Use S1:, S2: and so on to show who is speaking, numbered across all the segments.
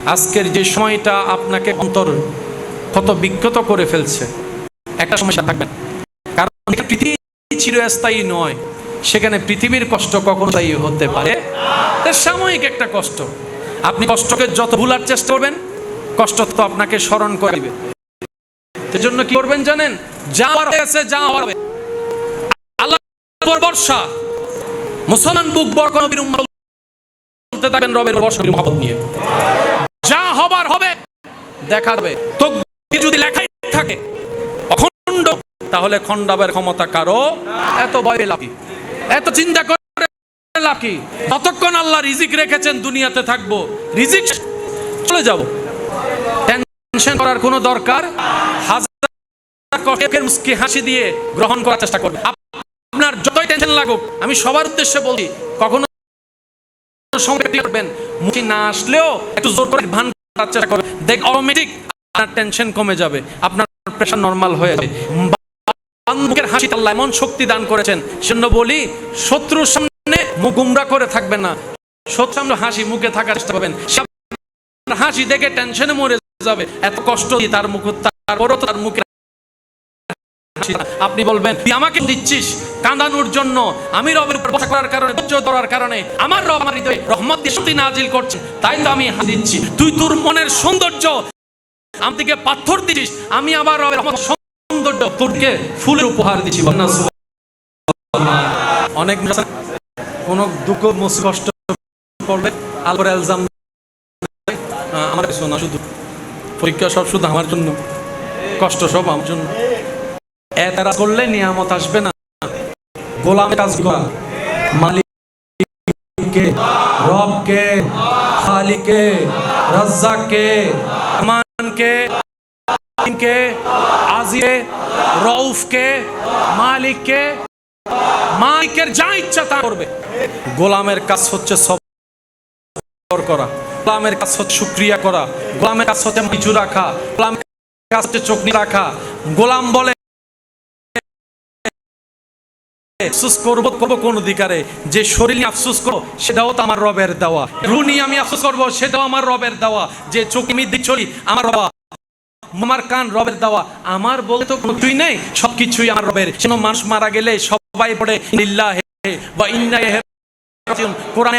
S1: আজকের যে সময়টা আপনাকে অন্তর কত বিক্ষত করে ফেলছে, একটা সমস্যা থাকবে, কারণ পৃথিবী চিরস্থায়ী নয়, সেখানে পৃথিবীর কষ্ট কখনো স্থায়ী হতে পারে, সাময়িক একটা কষ্ট। আপনি কষ্টকে যত ভুলার চেষ্টা করবেন, কষ্ট তো আপনাকে স্মরণ করে দিবে। সেজন্য কি করবেন জানেন? যা হয়েছে যা হবে, আল্লাহর ভরসা। মুসলমান বুক বড় কোন নবীর উম্মত বলতে থাকবেন রবের ভরসা মহব্বত নিয়ে, যা হবার হবে, দেখা যাবে। তো যদি লেখাই থাকে অখণ্ড, তাহলে খণ্ডাবের ক্ষমতা কারো। এত ভয় লাভ কি, এত চিন্তা করে লাভ কি? ততক্ষণ আল্লাহ রিজিক রেখেছেন, দুনিয়াতে থাকবো, রিজিক চলে যাব, টেনশন করার কোনো দরকার। হাজার কষ্টের মুস্কি হাসি দিয়ে গ্রহণ করার চেষ্টা করবে। আপনার যতই টেনশন লাগুক, আমি সবার উদ্দেশ্যে বলি, কখনো সময় করবেন, মুখে না আসলেও একটু জোর করে ভান করার চেষ্টা করবেন, দেখ অটোমেটিক আপনার টেনশন কমে যাবে, আপনার প্রেশার নরমাল হয়ে যাবে। মুখের হাসি আল্লাহ এমন শক্তি দান করেছেন, সেজন্য বলি শত্রুর সামনে মুখ গুমরা করে থাকবেন না, শত্রুর সামনে হাসি মুখে থাকার চেষ্টা করবেন। হাসি দেখে টেনশনে মরে যাবে, এত কষ্ট তার মুখ, তারপরও তার মুখে আপনি বলবেন তুই আমাকে দিচ্ছিস কাঁদানোর জন্য, আমি রবের উপর ভরসা করার কারণে, ধৈর্য ধরার কারণে আমার রব আমার হৃদয়ে রহমত দিয়ে শক্তি নাজিল করছে, তাই তো আমি হাসি দিচ্ছি। তুই তোর মনের সৌন্দর্য আমাকে পাথর দিচ্ছিস, আমি আবার রবের রহমত সৌন্দর্য তোরকে ফুলের উপহার দিচ্ছি। অনেক কোন দুঃখ কষ্ট পড়বে, আলবর এলজাম আমার শোনা, শুধু পরীক্ষা সব শুধু আমার জন্য, কষ্ট সব আমার জন্য। এতরা করলে নিয়ামত আসবে না। গোলামের কাজ করা, মালিককে, রবকে, খালিককে, রাজ্জাককে, রহমানকে, কে, আজিজকে, রউফকে, মালিককে, মালিকের যা ইচ্ছা তা করবে। গোলামের কাজ হচ্ছে সবর করা, গোলামের কাজ হচ্ছে শুকরিয়া করা, গোলামের কাজ হচ্ছে কিছু রাখা, গোলামের কাজ হচ্ছে চোখ রাখা। গোলাম বলে আফসোস করবো কোন অধিকারে, যে শরীর নিয়ে আফসোস করবো সেটাও তো আমার রবের দেওয়া, রুহ নিয়ে আমি আফসোস করবো সেটাও আমার রবের দেওয়া, যে চোখ আমি চলি আমার রবা, আমার কান রবের দেওয়া, আমার বলতে তো কিছুই নেই, সবকিছুই আমার রবের। সেজন্য মানুষ মারা গেলে সবাই পড়ে লিল্লাহি ওয়া ইন্না ইলাইহি রাজিউন। কোরআনে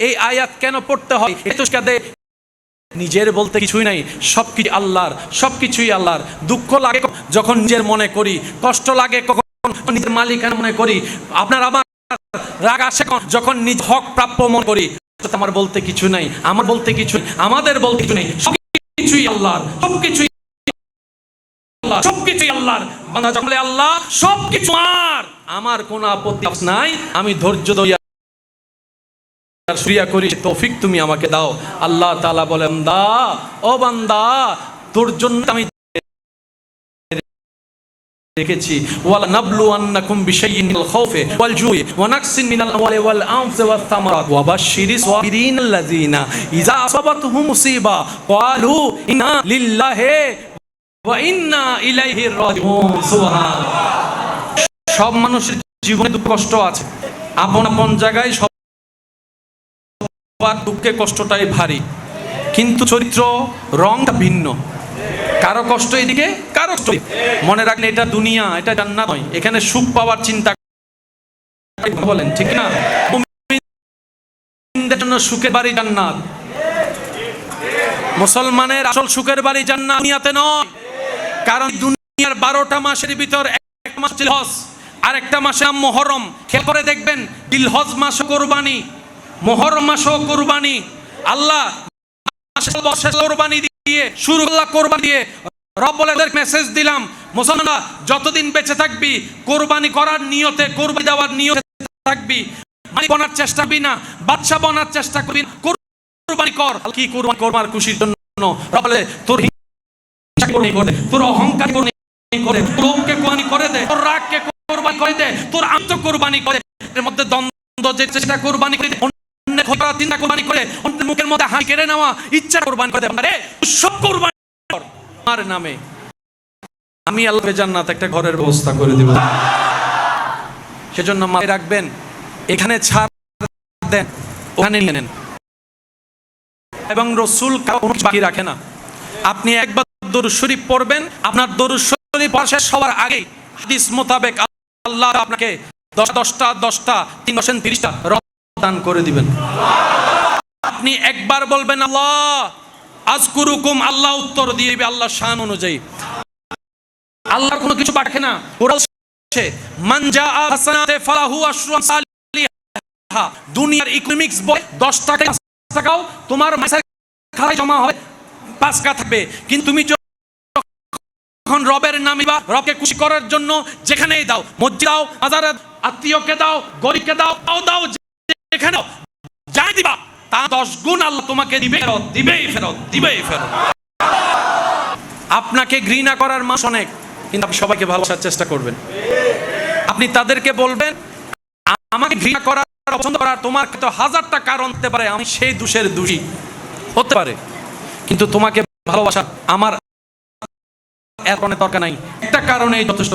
S1: এই আয়াত কেন পড়তে হয়? এতো কাদে নিজের বলতে কিছুই নাই, সবকিছু আল্লাহর, সবকিছুই আল্লাহর। দুঃখ লাগে যখন নিজের মনে করি, কষ্ট লাগে কখন নিজের মালিকানা মনে করি, আপনার আমার রাগ আসে যখন নিজ হক প্রাপ্য মনে করি। আমার বলতে কিছু নাই, আমার বলতে কিছু, আমাদের বলতে কিছু নেই, সবকিছুই আল্লাহর, সবকিছুই আল্লাহ, সবকিছুই আল্লাহর। বান্দা যখন বলে আল্লাহ সবকিছু আমার কোনো আপত্তি নাই, আমি ধৈর্য ধরে শুকরিয়া করি, তৌফিক তুমি আমাকে দাও। আল্লাহ তাআলা বলেন, দা ও বান্দা, তোর জন্য আমি দেখেছি, ওয়ালা নাবলুয়ান্নাকুম বিশাইইন মিনাল খাউফি ওয়াল জুই ওয়া নাকসিন মিনাল আমওয়ালি ওয়াল আনফুসি ওয়াস সামারাত ওয়া বাশশিরিস সাবিরিনাল্লাযিনা ইযা আসাবাতহুম মুসিবা ক্বালু ইন্না লিল্লাহি ওয়া ইন্না ইলাইহি রাজিউন। সুবহানাল্লাহ। সব মানুষের জীবনে দুঃখ কষ্ট আছে, আপন আপন জায়গায় সবার দুঃখে কষ্টটাই ভারী, কিন্তু চরিত্র রংটা ভিন্ন। কারো কষ্ট এদিকে, কারো কষ্ট। মনে রাখলে এটা দুনিয়া, এটা জান্নাত নয়, এখানে সুখ পাওয়ার চিন্তা বলেন, ঠিক না? মুমিনদের জন্য সুখের বাড়ি জান্নাত, মুসলমানের আসল সুখের বাড়ি জান্নাত, দুনিয়াতে নয়। কারণ দুনিয়ার 12টা মাসের ভিতর এক মাস জিলহজ, আর একটা মাসের নাম মুহররম। খেয়াল করে দেখবেন, জিলহজ মাসও কুরবানি, মুহররম মাসও কুরবানি। আল্লাহ কোরবানি দিয়ে শুরু, আল্লাহ কোরবানি দিয়ে রব বলে মেসেজ দিলাম, মুসলমানরা যতদিন বেঁচে থাকবি কোরবানি করার নিয়তে, কোরবানি দেওয়ার নিয়তে থাকবি, মালিক বনার চেষ্টা করবি না, বাদশা বনার চেষ্টা করবি না, কোরবানি কর। কি কোরবানি করবার খুশির জন্য। রব বলে তোর তোর অহংকার করে, তোর লোভকে কোরবানি করে দে, তোর রাগকে কোরবানি করে দে, তোর আত্ম কোরবানি করে, এর মধ্যে দ্বন্দ্ব যে চেষ্টা কোরবানি করে দে, চিন্তা কোরবানি করে, মুখের মধ্যে হাসি কেড়ে নেওয়া ইচ্ছা কোরবানি করে দে, সব কোরবানি কর আমার নামে। আমি আল্লাহ জান্নাত একটা ঘরের ব্যবস্থা করে দেব। সেজন্য মাথায় রাখবেন, এখানে ছাড় দেন, ওখানে নিয়ে নেন। এবং রাসূল কারো কোনো বাকি রাখে না। আপনি একবার দরুদ শরীফ পড়বেন, আপনার দরুদ শরীফ পড়া শেষ হওয়ার আগেই হাদিস মোতাবেক আল্লাহ আপনাকে 10টা 30টা রব দান করে দিবেন। আপনি একবার বলবেন আল্লাহ আযকুরুকুম, আল্লাহ উত্তর দিয়ে দিবে আল্লাহর শান অনুযায়ী। আল্লাহর কোনো কিছু বাকি না। কোরআন বলছে মান জাআ হাসানাতে ফালাহু আশরু আমসালিহা। দুনিয়ার ইকোনমিক্স বলে 10 টাকা 5 টাকাও তোমার মাসের খাতায় জমা হবে, 5 টাকা থাকবে। কিন্তু তুমি যখন রবের নামে বা রবকে খুশি করার জন্য যেখানেই দাও, মসজিদে দাও, মাজারে আত্মীয়কে দাও, গরিবকে দাও, দাও যেখানে যাই দিবা, তা 10 গুণ আল্লাহ তোমাকে দিবেই ফেরত। আপনাকে ঘৃণা করার মানুষ অনেক, কিন্তু আপনি সবাইকে ভালোবাসার চেষ্টা করবেন। আপনি তাদেরকে বলবেন আমাকে ঘৃণা করার, পছন্দ করার তোমার তো 1000টা কারণ হতে পারে, আমি সেই দোষের দোষী হতে পারে, কিন্তু তোমাকে ভালোবাসা আমার এর কোনো দরকার নাই। একটা কারণেই যথেষ্ট,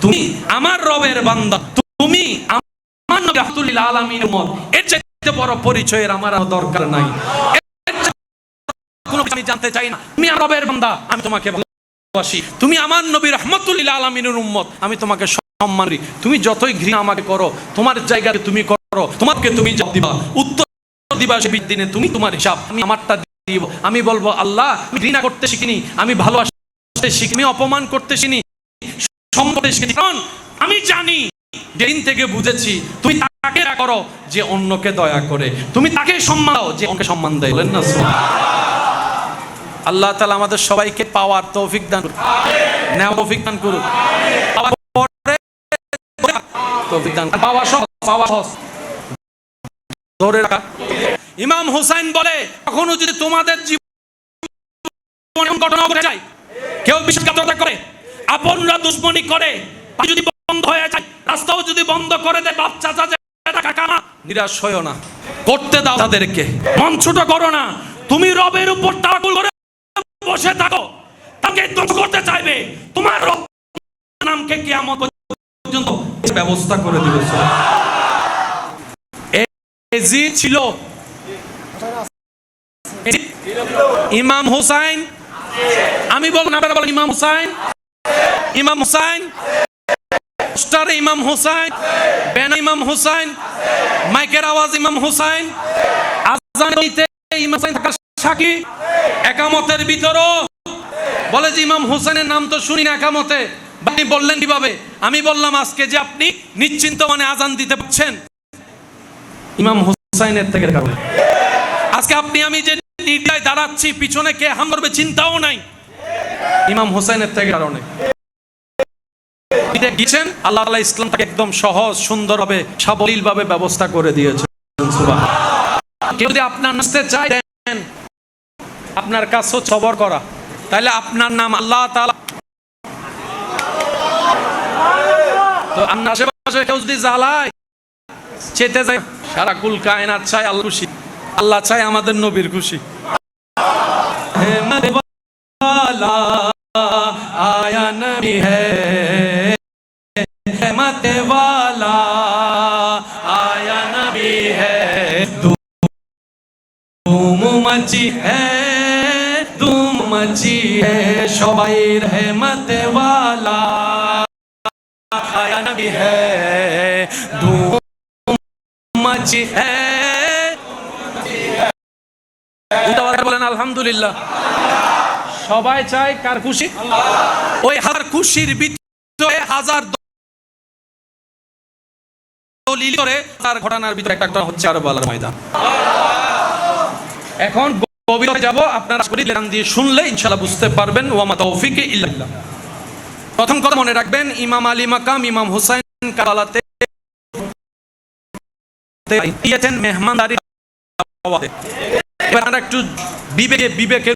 S1: তুমি আমার রবের বান্দা, তুমি আমার নবী রাহমাতুল আলামিনের উম্মত। এর চাইতে বড় পরিচয়ের আমার দরকার নাই। কোনো আমি জানতে চাই না। তুমি আমার রবের বান্দা, আমি তোমাকে ভালোবাসি। তুমি আমার নবী রাহমাতুল আলামিনের উম্মত, আমি তোমাকে সম্মান করি। তুমি যতই ঘৃণা আমাকে করো, তোমার জায়গায় তুমি করো, তোমাকে তুমি জবাব দিবা, উত্তর দিবা সেই দিনে। তুমি তোমার হিসাব, আমি আমারটা দিব। আমি বলবো আল্লাহ আমি ঘৃণা করতে শিখিনি, আমি ভালোবাসতে শিখিনি, অপমান করতে শিখিনি, সম্মান শিখিনি। কারণ আমি জানি, যেদিন থেকে বুঝেছি তুমি তাকে করো যে অন্যকে দয়া করে, তুমি তাকে সম্মান দাও যে অন্যকে সম্মান দেয়। বলেন না আল্লাহ তাআলা আমাদের সবাইকে পাওয়ার তৌফিক দান করুন, নেওয়ার তৌফিক দান করুন, তৌফিক দান পাওয়া সহজ ধরে রাখা। ইমাম হুসাইন বলে কখনো যদি তোমাদের জীবনে ঘটনা ঘটে যায়, কেউ বিশ্বাসঘাতকতা করে, আপনরা দুশমনি করে, যদি বন্ধ হয়ে যায়, রাস্তাও যদি বন্ধ করে দেয়, বাপ চাচা কাকা, নিরাশ হয়ো না, করতে দাও তাদেরকে, মন ছোট করো না। তুমি রবের উপর তাওয়াক্কুল করে বসে থাকো, তাকে ধ্বংস করতে চাইবে, তোমার রব নামকে কিয়ামত পর্যন্ত ব্যবস্থা করে দিবে। এজিদ ছিল, ইমাম হুসাইন, আমি বলবো না, আপনারা বলেন ইমাম হুসাইন, ইমাম হুসাইন, পোস্টারে ইমাম হুসাইন, ব্যানার ইমাম হুসাইন, মাইকের আওয়াজ ইমাম হুসাইন, আযানিতে ইমাম হুসাইন থাকার সাক্ষী, একামতের ভিতরও বলে যে ইমাম হুসাইনের নাম তো শুনি না একামতে। আপনি বললেন কিভাবে? আমি বললাম আজকে যে আপনি নিশ্চিন্ত মানে আজান দিতে পারছেন ইমাম হুসাইনের থেকে কারণে। আজকে আপনি আমি যে নির্দায় দাঁড়াচ্ছি, পিছনে কে হাম করবে চিন্তাও নাই, ইমাম হুসাইনের থেকে কারণে। আল্লাহ তাআলা ইসলামটাকে একদম সহজ সুন্দরভাবে সাবলীলভাবে ব্যবস্থা করে দিয়েছেন। সুবহানাল্লাহ। কেউ যদি আপনার নাচতে চায় দেন, আপনার কাজ হচ্ছে সবর করা, তাহলে আপনার নাম আল্লাহ তাআলা। তো আপনার আশেপাশে কেউ যদি জ্বালায় চেতে যায়, সারা কুল কায়নাত চায় আল্লাহ খুশি, আল্লাহ চায় আমাদের নবীর খুশি। আয়া নবী হ্যায় रहमत वाला, आया नबी है, धूम मची है, धूम मची है, सबाई रहमत वाला, आया नबी है, धूम मची है। বলেন আলহামদুলিল্লাহ। সবাই চায় কার খুশি? ওই হাজার খুশির ভিতরে হাজার ঘটনার ভিতরে একটা হচ্ছে কারবালার ময়দান। এখন গভীরে যাব, আপনারা গান দিয়ে শুনলে ইনশাআল্লাহ বুঝতে পারবেন। ওয়া মা তাওফিকি ইল্লা বিল্লাহ। প্রথম কথা মনে রাখবেন, ইমাম আলী মাকাম ইমাম হুসাইন কারবালাতে দিয়েছেন মেহমানদারি। এবার একটু বিবেকে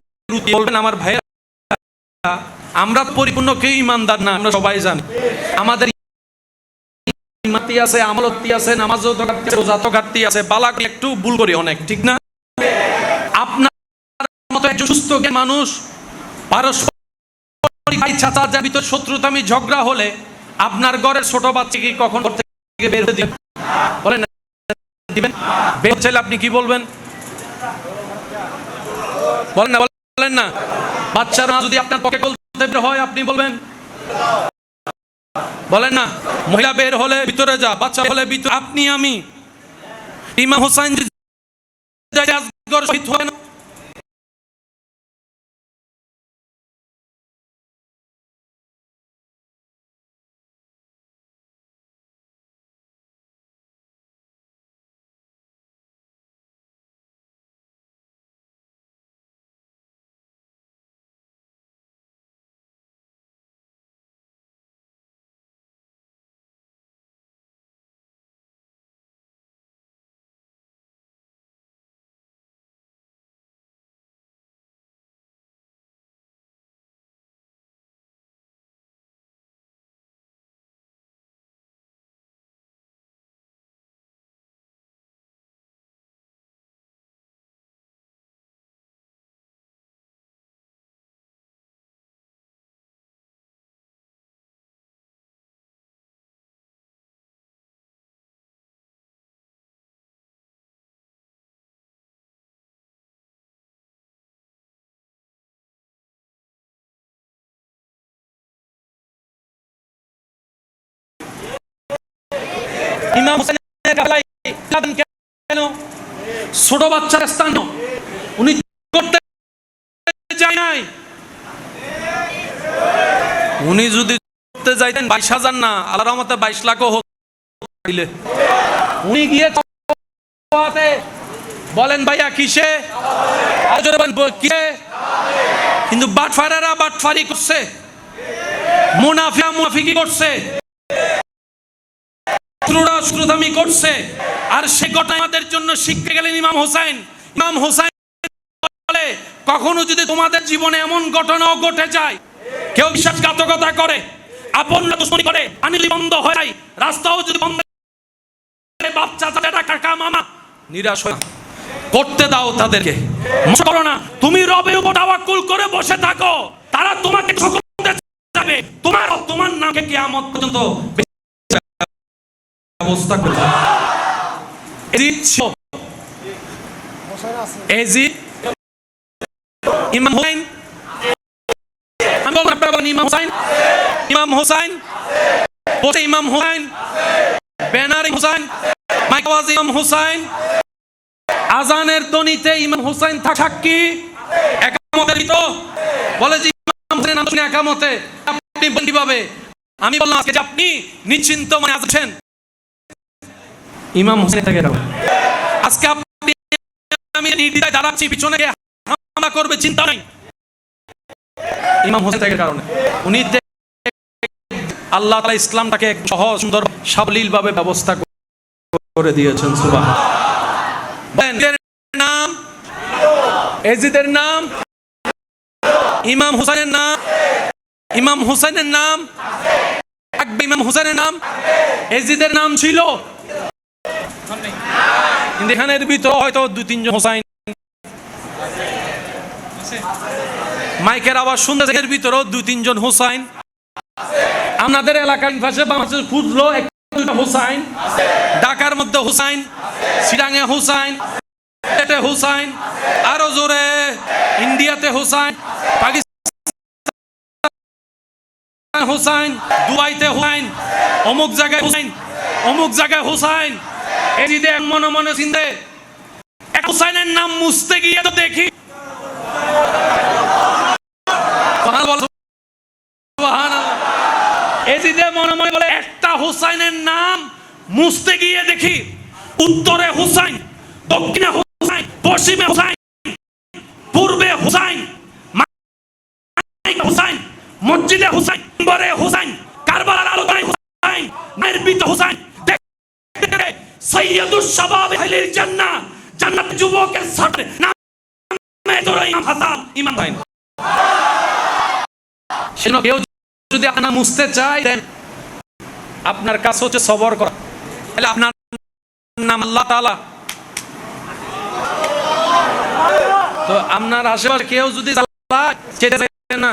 S1: বলবেন আমার ভাইয়েরা, আমরা পরিপূর্ণ কেউ ইমানদার না, আমরা সবাই জানি। আমাদের ইমানতি আছে, আমলতি আছে, নামাজও তো ঘাটতি আছে, রোজাও ঘাটতি আছে, বালাক একটু ভুল করি অনেক, ঠিক না? আপনার মতো একজন সুস্থ মানুষ পারস্পরিক ভাই চাচার ভিতর শত্রুতামি ঝগড়া হলে আপনার ঘরের ছোট বাচ্চাকে কখন ঘর থেকে বের করে দিবেন? বলেন দিবেন? বের হলে আপনি কি বলবেন? বলেন না, বলেন না। বাচ্চারা যদি আপনার পক্ষে বলতে বের হয় আপনি বলবেন, বলেন না। মহিলা বের হলে ভিতরে যা, বাচ্চা হলে ভিতরে। আপনি আমি ইমাম হোসেন শহীদ হলেন, ইমাম হোসেনের কাফেলায় কেন? ছোট বাচ্চার স্থান উনি করতে যায় নাই। উনি যদি করতে যাইতেন 22,000 না, আল্লাহর রহমতে 22 লাখও হইলে উনি গিয়ে বলেন ভাইয়া কিসে, আর জোরে বলেন কিসে। কিন্তু বাটফারেরা বাটফারি করছে, মুনাফিয়া মুনাফিকি করছে, শ্রুতামি করছে। আর সে ঘটনা আমাদের জন্য শিখতে গেলেন ইমাম হোসেন। ইমাম হোসেন বলে কখনো যদি তোমাদের জীবনে এমন ঘটনাও ঘটে যায়, কেউ বিশ্বাসঘাতকতা করে, আপনরা দুশ্মনী করে, পানি বন্ধ হয়ে যায়, রাস্তাও যদি বন্ধ, বাপ চাচা কাকা মামা, নিরাশ হয় করতে দাও তাদেরকে, মনে করো না। তুমি রবের উপর তাওয়াক্কুল করে বসে থাকো, তারা তোমাকে ঠকাতে যাবে, তোমার নামকে কিয়ামত পর্যন্ত ব্যবস্থা করবে। ইমাম হোসেন, আমি বলবো আপনারা বলেন ইমাম হোসেন, ইমাম হোসেন বলছে, ইমাম হোসেন ব্যানার হোসেন, মাইক আওয়াজ ইমাম হোসেন, আজানের ধ্বনিতে ইমাম হোসেন সাক্ষী একামতের তো বলে যে ইমাম হোসেন আপনি একামতে, আপনি কিভাবে? আমি বললাম আজকে আপনি নিশ্চিন্ত মনে আছেন ইমাম হোসেন থেকে, আজকে আপনি আমি নির্দ্বিধায় দাঁড়াচ্ছি, পিছনে হামলা করবে চিন্তা নাই, ইমাম হোসেন থেকে কারণে। উনি আল্লাহ তাআলা ইসলামটাকে সহজ সুন্দর সাবলীল ভাবে ব্যবস্থা করে দিয়েছেন। সুবহানাল্লাহ। নাম এজিদের নাম, ইমাম হোসেনের নাম, ইমাম হোসেনের নাম, ইমাম হোসেনের নাম, এজিদের নাম ছিল, কিন্তু এখানের ভিতরে হয়তো 2-3 জন হোসেন, মাইকের আওয়াজ শুনতে, এর ভিতরেও 2-3 জন হোসেন। আমাদের এলাকার পাশে বাংলাদেশের খুঁজলো 1-2টা হোসেন, ঢাকার মধ্যে হোসেন, সিরাঙে হোসেন, হোসেন, আরো জোরে ইন্ডিয়াতে হোসেন, পাকিস্তান হোসেন, দুবাইতে হোসেন, অমুক জায়গায় হোসেন, অমুক জায়গায় হোসেন। এই যে মনে মনে চিন্তে এক হোসেনের নাম মুছতে গিয়ে তো দেখি, মনে মনে বলে একটা হোসেনের নাম মুছতে গিয়ে দেখি উত্তরে হোসেন, দক্ষিণে হোসেন, পশ্চিমে হোসেন, পূর্বে হোসেন, হোসেন, মসজিদে হোসেন, মিম্বরে হোসেন, কারবালার আলোচনায় হোসেন, নির্বিত হোসেন। সৈয়দুস শাবাব আহলিল জান্নাহ, জান্নাত যুবকের সাথে নামে ধরে ইমাম হাসান, ইমাম হোসেন। সেজন্য কেউ যদি আপনার মুছতে চায়, দেন আপনার কাজ হচ্ছে সবর করা, তাহলে আপনার নাম আল্লাহ তাআলা। তো আপনার আশেপাশে কেউ যদি না,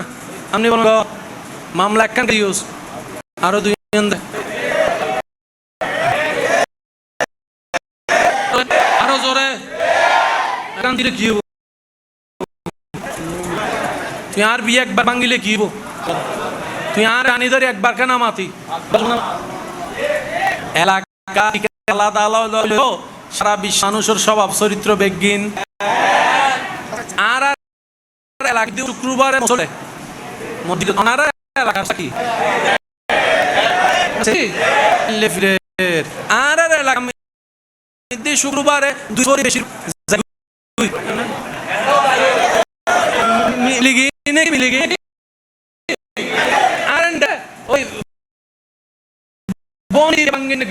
S1: আপনি বলেন মামলা একখান ইউজ আরো 2 আরো জোরে কি তুই আর বিয়ে একবার ভাঙিলে কি হবো? তুই আর আনি ধরে একবার কেন মাতি এলাকা আলাদা আলাদা সারা বিশ্ব মানুষের স্বভাব চরিত্র বেগিন আর এলাকা দিয়ে শুক্রবারে চলে মসজিদে ওনারা এলাকা কি আর এলাকা শুক্রবারে দুই বেশি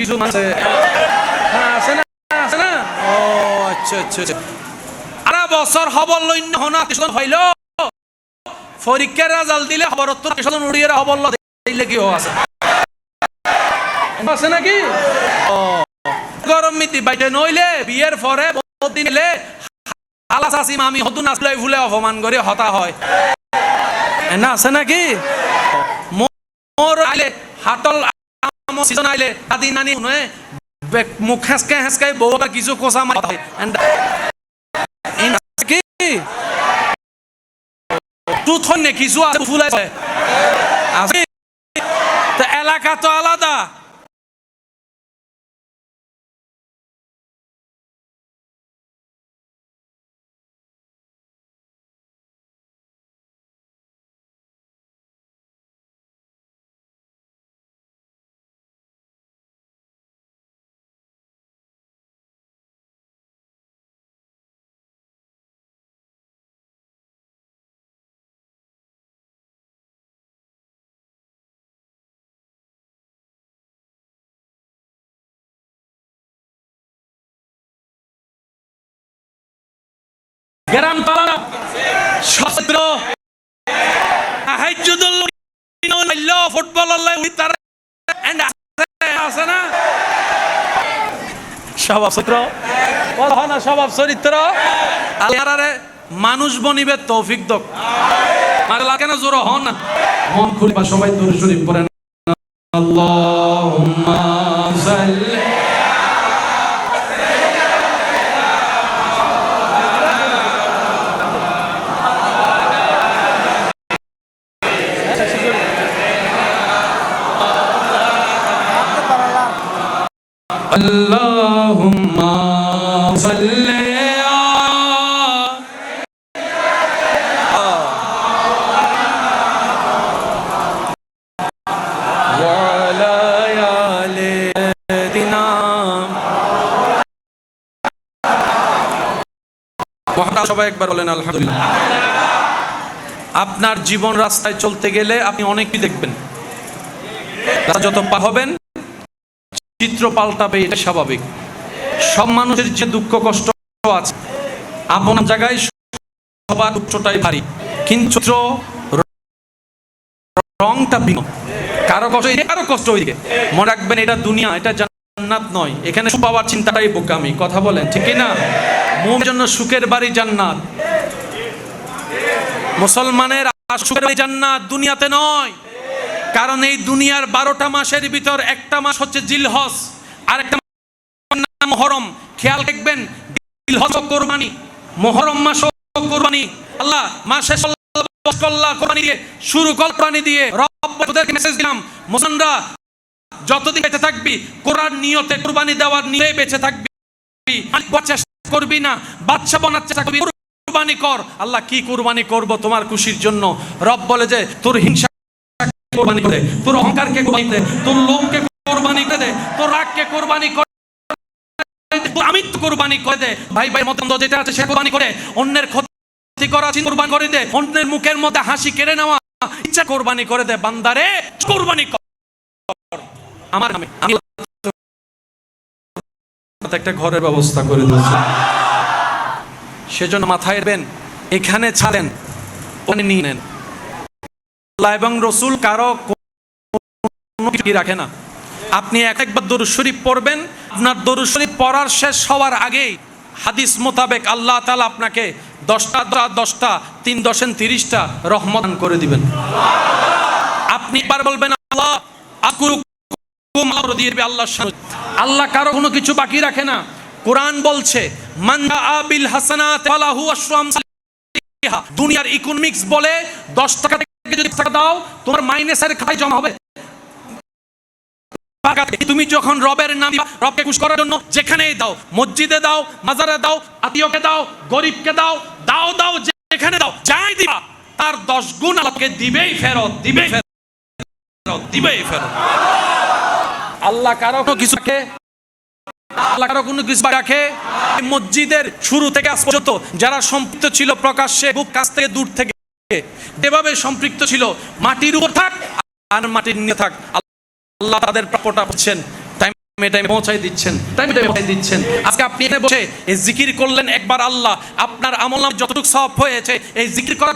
S1: কিছু আছে না আছে না? ও আচ্ছা আচ্ছা আরা বছর খবর লইন্য হনা হইল পরীক্ষার রেজাল্ট দিলে খবর উড়িয়ে খবর দিলে কি আছে আছে নাকি? গরম মিতি বাইতে নইলে বিয়ের পরে দিন এলে আলা চাষি মামি হতু নাচলে ভুলে অপমান করে হতা হয় না আছে নাকি? মোর আইলে হাতল সিজন আইলে দাদি নানি নয় মুখ হেসকাই হেসকাই বউ কিছু কোসা মার হয় কি তুই থনে কিছু আছে ফুলাইছে আছে তো এলাকা তো আলাদা। গ্রাম পালা সশস্ত্র ফুটবল আছে না স্বভাব চরিত্র না স্বভাব চরিত্র আল্লাহরে মানুষ বনিবে তৌফিক দক লাগে না জোর হন না মন খুলবা সবাই দরুদ শরীফ পড়েন আল্লাহুম্মা সাল্লি Allahumma salli সবাই একবার বলেন আলহামদুলিল্লাহ। আপনার জীবন রাস্তায় চলতে গেলে আপনি অনেকই দেখবেন, যত পা হবেন চিত্র পাল্টাবে, এটা স্বাভাবিক। সব মানুষের যে দুঃখ কষ্ট আছে আপনার জায়গায় সবার উচ্চটাই ভারী, কিন্তু রংটা ভিন্ন, কারো কষ্ট কারো কষ্ট ওইদিকে। মনে রাখবেন এটা দুনিয়া, এটা জান্নাত নয়। এখানে সুখ পাওয়ার চিন্তাটাই বোকামি, কথা বলেন ঠিক না? মুমিনের জন্য সুখের বাড়ি জান্নাত, মুসলমানের সুখের বাড়ি জান্নাত, দুনিয়াতে নয়। কারণ এই দুনিয়ার 12টা মাসের ভিতর একটা মাস হচ্ছে জিলহজ, আর একটা মুহররম। খেয়াল রাখবেন, জিলহজ কুরবানি, মুহররম মাস কুরবানি। আল্লাহ মাসে কুরবানি দিয়ে শুরু, কুরবানি দিয়ে রব্বুদেরকে মেসেজ দিলাম, মুসলমানরা যতদিন বেঁচে থাকবি কোরআন নিয়তে কুরবানি দেওয়ার নিয়ে বেঁচে থাকবি, চেষ্টা করবি না, বাদশা বানার চেষ্টা করবি, কুরবানি কর। আল্লাহ কি কুরবানি করব তোমার খুশির জন্য? রব বলে যে তোর হিংসা কুরবানি করে, তোর অহংকারকে কুরবানি করে, তোর লোভকে কুরবানি করে দে, তোর রাগকে কুরবানি করে, আমি তো কুরবানি করে দে। ভাই ভাই মতন্দ যেটা আছে সে কুরবানি করে, অন্যের ক্ষতি করা কুরবানি করে দে, অন্যের মুখের মধ্যে হাসি কেড়ে নেওয়া ইচ্ছা কুরবানি করে দে। বান্দারে কুরবানি কর আমার নামে, আমি একটা ঘরের ব্যবস্থা করে দিয়েছি। সেজন্য মাথায় রাখবেন, এখানে ছাড়েন ওখানে নিয়ে নেন। আল্লাহ এবং রসুল কারো কোনো কিছু রাখে না। আপনি একবার দরুদ শরীফ পড়বেন, আপনার দরুদ শরীফ পড়ার শেষ হওয়ার আগেই হাদিস মোতাবেক আল্লাহ তাআলা আপনাকে 10টা 10টা 3 10 30টা রহমত দান করে দিবেন। আপনি একবার বলবেন আল্লাহ আকুরুকুম দিয়ে দিবে আল্লাহর শান। আল্লাহ কারো কোনো কিছু বাকি রাখে না। কোরআন বলছে মান আবিল হাসানাত ফালাহু আশরু আমসাল, দুনিয়ার ইকোনমিক্স বলে 10 টাকা থেকে যদি টাকা দাও তোমার মাইনাসের খাতায় জমা হবে। তুমি যখন রবের নাম দিবা, রবকে খুশি করার জন্য যেখানেই দাও, মসজিদে দাও, মাজারে দাও, আত্মীয়কে দাও, গরিবকে দাও, দাও যেখানে দাও, যাই দিবা তার 10 গুণ আল্লাহকে দিবেই ফেরত, দিবেই ফেরত। আল্লাহ কারো কিছু রাখে, আল্লাহ কারো কোনো কিছু রাখে। মসজিদের শুরু থেকে আজ পর্যন্ত যারা সম্পৃক্ত ছিল প্রকাশ্যে বুক কাছ থেকে দূর থেকে যেভাবে সম্পৃক্ত ছিল, মাটির উপর থাক আর মাটির নিচে থাক, আল্লাহ তাদের প্রাপ্যটা পাচ্ছেন, টাইমে পৌঁছাই দিচ্ছেন। আজকে আপনি এখানে বসে এই জিকির করলেন একবার, আল্লাহ আপনার আমলনামায় যতটুকু সওয়াব হয়েছে এই জিকির করার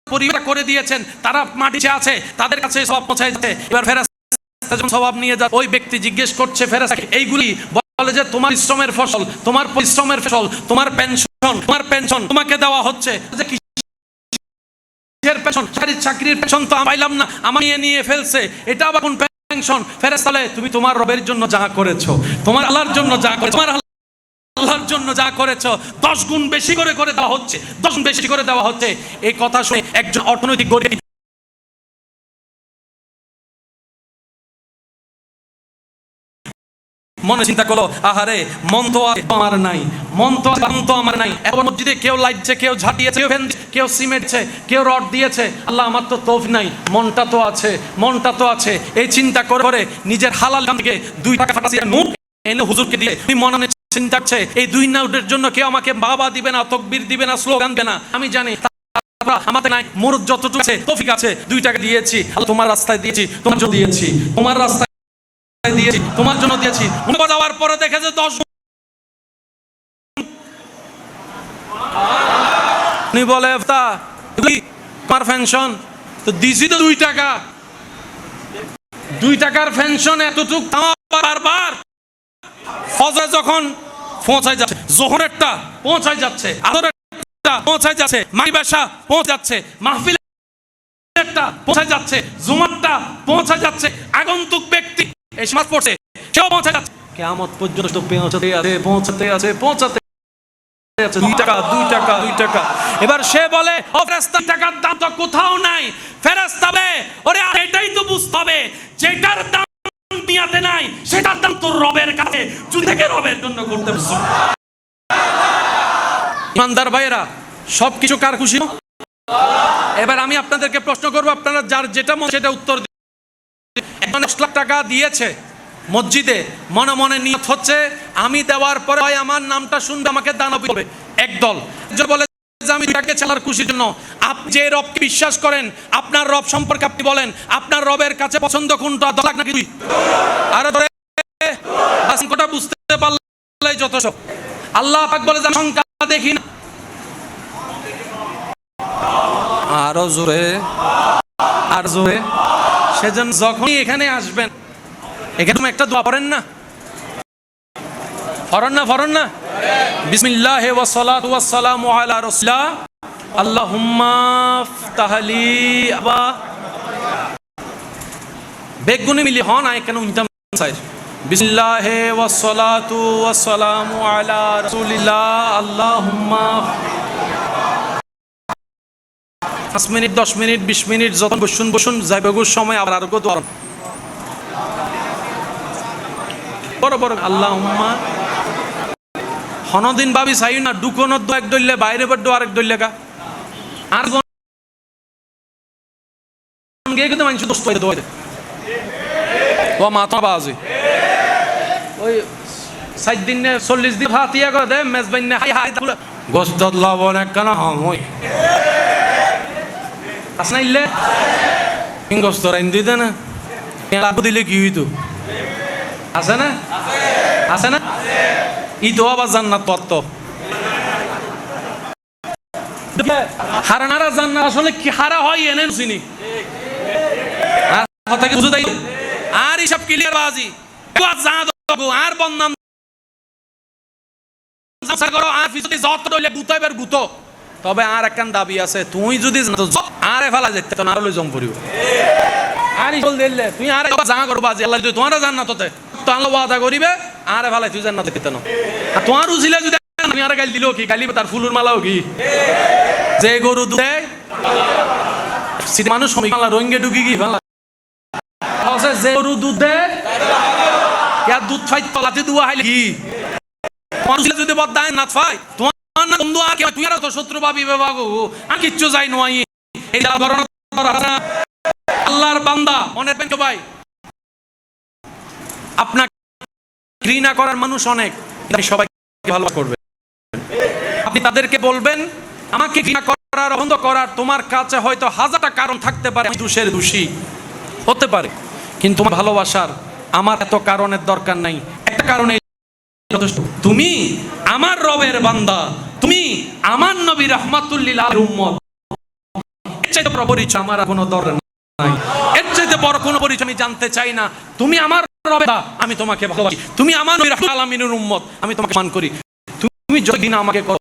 S1: পরিবার করে দিয়েছেন, তারা মাটিতে আছে, তাদের কাছে সওয়াব পৌঁছাই যাচ্ছে। এবার ফেরেশতা যখন সওয়াব নিয়ে যায়, ওই ব্যক্তি জিজ্ঞেস করছে ফেরেশতাকে, এইগুলি বলে যে তোমার পরিশ্রমের ফসল, তোমার পরিশ্রমের ফসল, তোমার পেনশন তোমাকে দেওয়া হচ্ছে। যে কিসের পেনশন? চাকরির পেনশন তো পাইলাম না, আমার নিয়ে ফেলছে, এটা আবার কোন পেনশন? ফেরেশতা বলে তুমি তোমার রবের জন্য যা করেছো, তোমার আল্লাহর জন্য যা করেছো, তোমার আল্লাহর জন্য যা করেছো 10 গুণ বেশি করে দেওয়া হচ্ছে, 10 গুণ বেশি করে দেওয়া হচ্ছে। এই কথা শুনে একজন অর্থনৈতিক গরিব মনে চিন্তা করলো, আহারে মন তো আমার নাই, এখন মসজিদে কেউ লাইটছে, কেউ ঝাঁটিয়েছে, কেউ সিমেন্টছে, কেউ রড দিয়েছে, আল্লাহ আমার তো তৌফিক নাই, মনটা তো আছে। এই চিন্তা করে নিজের হালাল থেকে 2 টাকা ফাটাইয়া নোট এনে হুজুরকে দিয়ে মনে চিন্তা করছে, এই 2 নোটের জন্য কেউ আমাকে বাবা দিবে না, তাকবীর দিবে না, স্লোগান দিবে না। আমি জানি আমাদের নাই, মোর যতটুকু আছে তৌফিক আছে, 2 টাকা দিয়েছি, তোমার রাস্তায় দিয়েছি, তোমার জন্য দিয়েছি, তোমার রাস্তায় দিয়েছি, তোমার জন্য দিয়েছি। যাওয়ার পরে দেখে যে 10 উনি বলে তোমার পেনশন তো দিছি তো 2 টাকা, 2 টাকার পেনশন এতটুক বারবার ফজর যখন পৌঁছায় যাচ্ছে, জোহরেরটা পৌঁছায় যাচ্ছে, আসরেরটা পৌঁছায় যাচ্ছে, মাগরিবেরটা পৌঁছে যাচ্ছে, মাহফিলেরটা পৌঁছায় যাচ্ছে, জুমারটা পৌঁছায় যাচ্ছে, আগন্তুক ব্যক্তি এই সমাজ পড়ছে সেও পৌঁছে যাচ্ছে, কিয়ামত পর্যন্ত পৌঁছাতে আছে। 2 টাকা। এবার সে বলে, ও ফেরেশতা, টাকার দাম তো কোথাও নাই। ফেরেশতা বলে, ওরে এটাই তো বুঝতে হবে, যেটার দাম দুনিয়াতে নাই সেটার দাম তোর রবের কাছে, তুই থেকে রবের জন্য করতে পারছ। ইমানদার ভাইরা, সবকিছু কার খুশি? এবার আমি আপনাদেরকে প্রশ্ন করব, আপনারা যার যেটা মনে সেটা উত্তর দিন। 1 লাখ টাকা দিয়েছে মসজিদে, মনে মনে নিয়ত হচ্ছে আমি দেওয়ার পরে হয় আমার নামটা শুনবে, আমাকে দান করবে। একদল বলে যে আমি তাকে চালার খুশির জন্য। আপনি যে রবকে বিশ্বাস করেন, আপনার রব সম্পর্কে আপনি বলেন, আপনার রবের কাছে পছন্দ কোনটা? 10 লাখ নাকি 2? আরে ধরে বাসনটা বুঝতে পারলেই যথেষ্ট। আল্লাহ পাক বলে যে সংখ্যা দেখি না, আরো জোরে। সেজন্য যখনই এখানে আসবেন, এখানে একটা দোয়া পড়েন না, ফরন না বিসমিল্লাহ ওয়া সালাতু ওয়াস সালামু আলা রাসূলিল্লাহ আল্লাহুম্মা ফতাহলি আবা বেগুনি মিলি হন আই কেন উনতাম সাইজ বিসমিল্লাহ ওয়া সালাতু ওয়াস সালামু আলা রাসূলিল্লাহ আল্লাহুম্মা 5 মিনিট 10 মিনিট 20 মিনিট যখন বসুন যাইবেগুর সময় আবার আর গো দোয়া বড় আল্লাহুম্মা হনদিন ভাবি চাই না, দুকোনত দো এক দইলে বাইরে বড় দো আরেক দইলে গা আর গে কিন্তু মানুষ দোস্ত হইতে দোয়া ও মাথা বাজে ওই 7 দিন 40 দিন ফাতিয়া করে দে মেজবাইন না হাই গোস্ত লবণ একখানা হই আসনাইলে গোস্ত রাইন দিতে না লাগু দিলে কি হইতো? আছে না ই তো আবার জান্নাত তত্ত্ব হারানারা জান্নাত আসলে কি হারা হয় এনে চিনি কথা কি বুঝে দেই আর হিসাব ক্লিয়ার বাজি আর বন্নাম করো আর ফিসতি যত দইলে গুতাইবার গুতো। তবে আর একখান দাবি আছে, তুই যদি আরে ফেলা যেতে তো নারলে জম পড়িব আর ইল দিলে তুই আর জানা করো বাজি আল্লাহ যদি তোমার জান্নাত হতে তো আল্লাহ ওয়াদা করিবে আরে ফেলাই তুই জান্নাত দিতে না। আর তোমার উজিলা যদি আমি আর গালি দিলো কি গালি তার ফুলুর মালাও কি যে গরু দুধ দেয় মানুষ বাংলা রোহিঙ্গা ঢুকি কি বাংলা যে গরু দুধ দেয় দুধ ফাই তলাতে দুয়া হাইলে কি মানুষ যদি বদায় না ফাই তোমার না বন্ধু আর তুই আর তো শত্রু ভাবি বাবু আর কিচ্ছু যাই নয় এই আল্লাহর বান্দা মনে রাখবেন ভাই আপনাকে ঘৃণা করার মানুষ অনেক সবাইকে ভালো করবে আপনি তাদেরকে বলবেন আমাকে ঘৃণা করার অবন্ধ করার তোমার কাছে হয়তো হাজারটা কারণ থাকতে পারে আমি দোষের দোষী হতে পারে কিন্তু তোমার ভালোবাসার আমার এত কারণের দরকার নাই একটা কারণে যথেষ্ট তুমি আমার রবের বান্দা তুমি আমার নবী রাহমাতুল লিল আলামিন উম্মত এর চাইতে বড় পরিচয় আমার কোনো দরকার নাই এর চাইতে বড় কোনো পরিচয় আমি জানতে চাই না তুমি আমার রবের আমি তোমাকে ভালোবাসি তুমি আমার নবী রাহমাতুল আলামিনের উম্মত আমি তোমাকে সম্মান করি তুমি যদি না আমাকে করো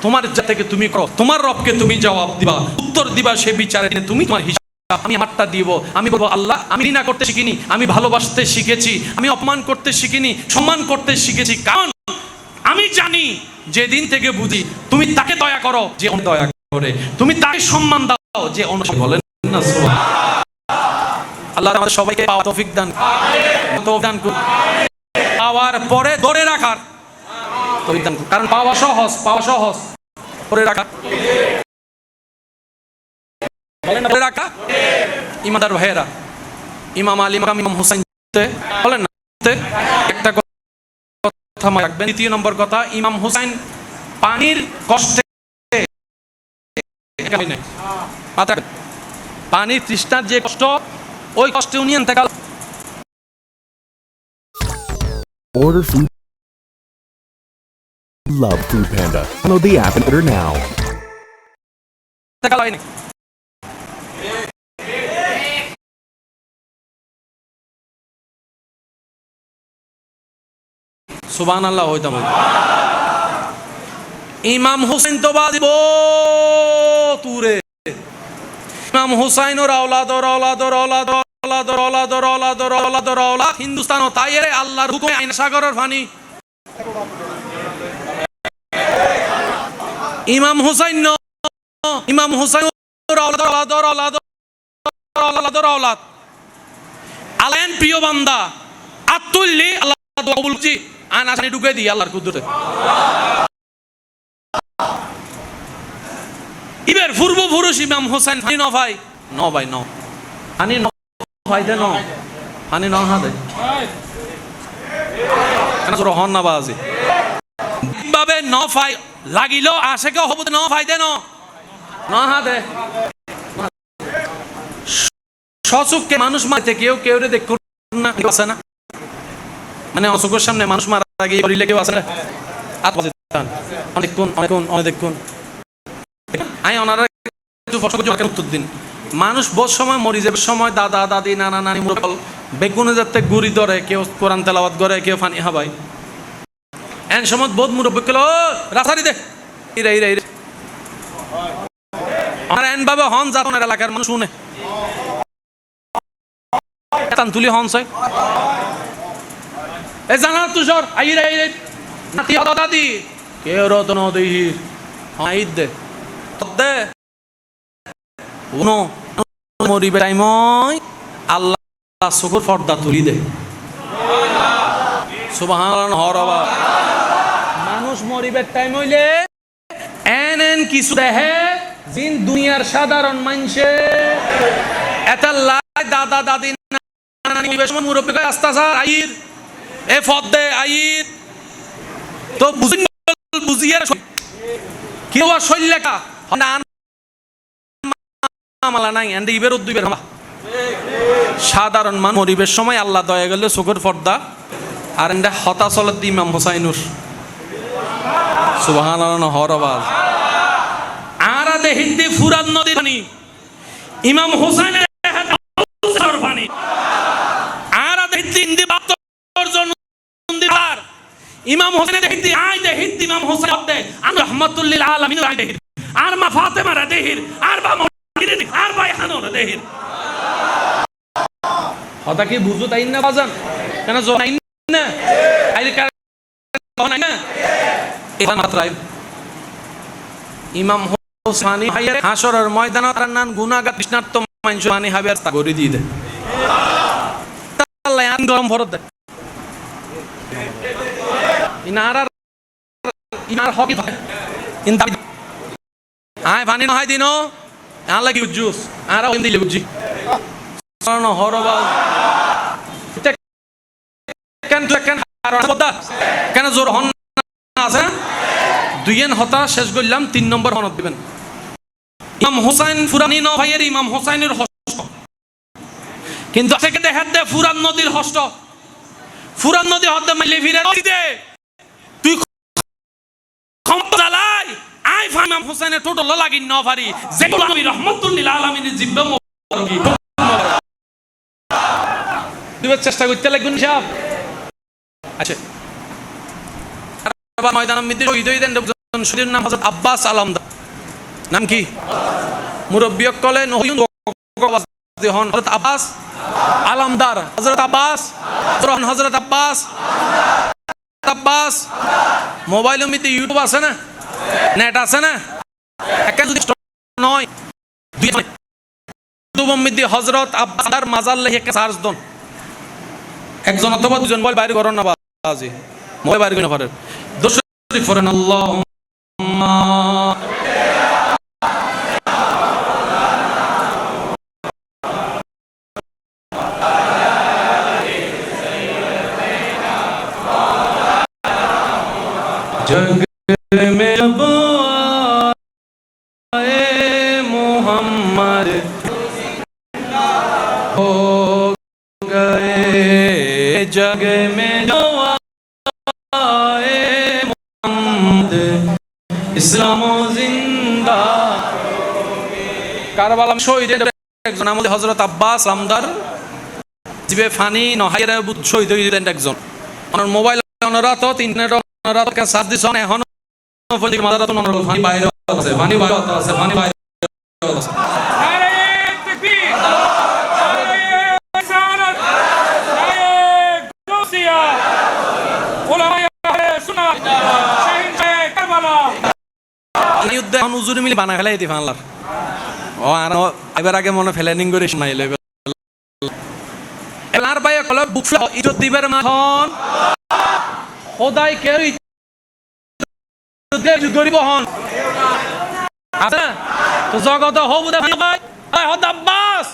S1: তোমার যা থেকে তুমি করো তোমার রবকে তুমি জবাব দিবা উত্তর দিবা সে বিচারে তুমি তোমার হিসাব আমি আমারটা দিব আমি বলবো আল্লাহ আমি ঘৃণা করতে শিখিনি আমি ভালোবাসতে শিখেছি আমি অপমান করতে শিখিনি সম্মান করতে শিখেছি কারণ আমি জানি যেদিন থেকে বুঝি তুমি তাকে দয়া করো যে দয়া করে তুমি তাকে সম্মান দাও যে বলেন না আল্লাহ আমাদের সবাইকে পাওয়া তৌফিক দান করুন পাওয়ার পরে ধরে রাখার তৌফিক দান করুন কারণ পাওয়া সহজ ধরে রাখা বলেন ধরে রাখা ইমানদার ভাইয়েরা ইমাম আলী মাকাম ইমাম হুসাইন বলেন না একটা কথা মনে রাখবেন দ্বিতীয় নম্বর কথা ইমাম হুসাইন পানির কষ্টে পানির তৃষ্ণার যে কষ্ট ওই কষ্টে উনি ইন্তেকাল
S2: Order food. Love Food Panda. Download the app and order now.
S1: সুবহানাল্লাহ হইতাম ইমাম হুসাইন তো বাজিব তুরে ইমাম হুসাইন ওর আওলাদ হিন্দুস্তান ও তাই রে আল্লাহর হুকুমে আইন সাগরের পানি ইমাম হুসাইন ওর আওলাদ আলেন প্রিয় বান্দা আতুল্লি আল্লাহ দোয়া বলছি আন আসনি ঢুকে দি আল্লাহর কুদরতে ইবের পূর্বপুরুষ ইমাম হুসাইন ফানি ন ভাই আনি ন ভাই দে ন আনি ন হা দে কেন তোর হন না বাজে ভাবে ন ভাই লাগিল আসে কে হবু ন ভাই দে ন হা দে সচুককে মানুষ মারতে কেউ রে দেখ না আছে না মানে অসুখের সামনে মানুষ মারা আগে করিলে কেউ আছে না অনেকক্ষণ আমি ওনারা উত্তর দিন মানুষ বহু সময় মরি যাবে সময় দাদা দাদি নানা নানি মুরব্বল বেগুনে যাতে গুড়ি ধরে কেউ কোরআন তেলাওয়াত করে কেউ ফানি হাবাই এন সময় বহুত মুরব্বী কেল রাসারি দে ইরে আমার এন ভাবে হন যাতনের এলাকার মানুষ শুনে তুলি হন চাই এ জানা তুষর আইরে নাতি হতা দাদি কেউ রতন দেহি আইদ দে দে উনো মরিবে টাইময় আল্লাহ চকুর পর্দা তুলি দে সুবহানাল্লাহ হরবা মানুষ মরিবে টাইম হইলে এন কিছু দেহে জিন দুনিয়ার সাধারণ মানুষে এটা লাই দাদা দাদি নানি মুরব্বী কয় আস্তাসার আইর এ ফদ্দে আইর তো বুঝিয়ে কেউ আর শৈলেখা মালা নাই এন্ড ইবের উদ্দুবের সাধারণ মান মরিবের সময় আল্লাহ দয়া গেলে চোখের পর্দা আর এন্ডা হতাশলত দি ইমাম হুসাইনুর সুবহানাল্লাহ হরবাল আর দেহিদ্দি ফুরাত নদী পানি ইমাম হুসাইনের পানি আর দেহিদ্দি ইন্দি বাপ্তর জন্য ইমাম হোসেনের দেহিদ্দি আয় দেহিদ্দি ইমাম হোসেন দে আন রাহমাতুল লিল আলামিন আয় দেহির আর মা ফাতেমা রা দেহির আর বা মহির আর ভাই হানুর দেহির হতা কি বুঝু তাই না বাজান কেন জনাই না আইলে কার জনাই না এটা মাত্রাই ইমাম পানি হাইয়া হাসরের ময়দানত নান গুনাহগার তৃষ্ণার্ত মানুষ পানি হাবিয়ার তা করে দিয়ে দেয় আল্লাহ আন গরম ভরত দেয় ইনার হকি কিন্তু আয় পানি নয় দিনো আল্লাহ কি উজ্জুস আর দিলে বুঝি হরবা কেন জোর হন আছে দুইয়েন হতা শেষ করলাম 3 নম্বর হনত দিবেন ইমাম হুসাইন ফুরানি ন ভাইয়ের ইমাম হুসাইনের হস্ত কিন্তু থেকে দেখা দে ফুরান নদীর হস্ত ফুরান নদী হতে মাইলে ফিরে নদীতে তুই ক্ষমতালাই আই ইমাম হুসাইনের টোটল লাগি ন পারি যেগুলো আমি রহমাতুল লিল আলামিনের জিব্বা মোবারকি দিবার চেষ্টা করতে লাগবেন সাহেব আচ্ছা ময়দানের মধ্যে শহীদ হইলেন একজন শহীদের নাম হযরত আব্বাস আলামদার নাম কি মুরব্বী কলে নহয়ুন হযরত আব্বাস আলামদার হযরত আব্বাস মোবাইলের মধ্যে ইউটিউব আছে না নেট আছে না একটা যদি নয় ইউটিউবের মধ্যে হযরত আব্বাসের মাজার লিখে সার্চ দেন একজন অথবা দুজন বল বাইরে করন না বাজি মোবাইল বাইরে না পারেন দোষী ফরেন আল্লাহুম্মা जग में अब आए मोहम्मद हो गए जग में जो आए मोहम्मद इस्लाम जिंदा কারবালা শহীদের একজন আমাদের হযরত আব্বাস আমদার জিবে ফানি নহাইরা শহীদ হইলেন একজন আমার মোবাইল অনরাত ইন্টারনেট রাত কা সাথ দিছন এখন ফলিক মাদারাত নরল পানি বাইরে আছে পানি বাইরে আছে পানি বাইরে আছে নারে তাকবীর নারে রিসালাত নারে গাউসিয়া উলামায়ে সুন্নাহ শাহীন কারবালা যুদ্ধে হুজুর মিলে বানা ফেলাই দিফান আল্লাহ ও আর এবার আগে মনে প্ল্যানিং করে শুনাইলে এলার ভাইয়া কল বুকফলা ইজ্জত দিবার মাখন খোদাই কে গরিব হন আছে তো জগত হবু দে ভাই আয় হদ আব্বাস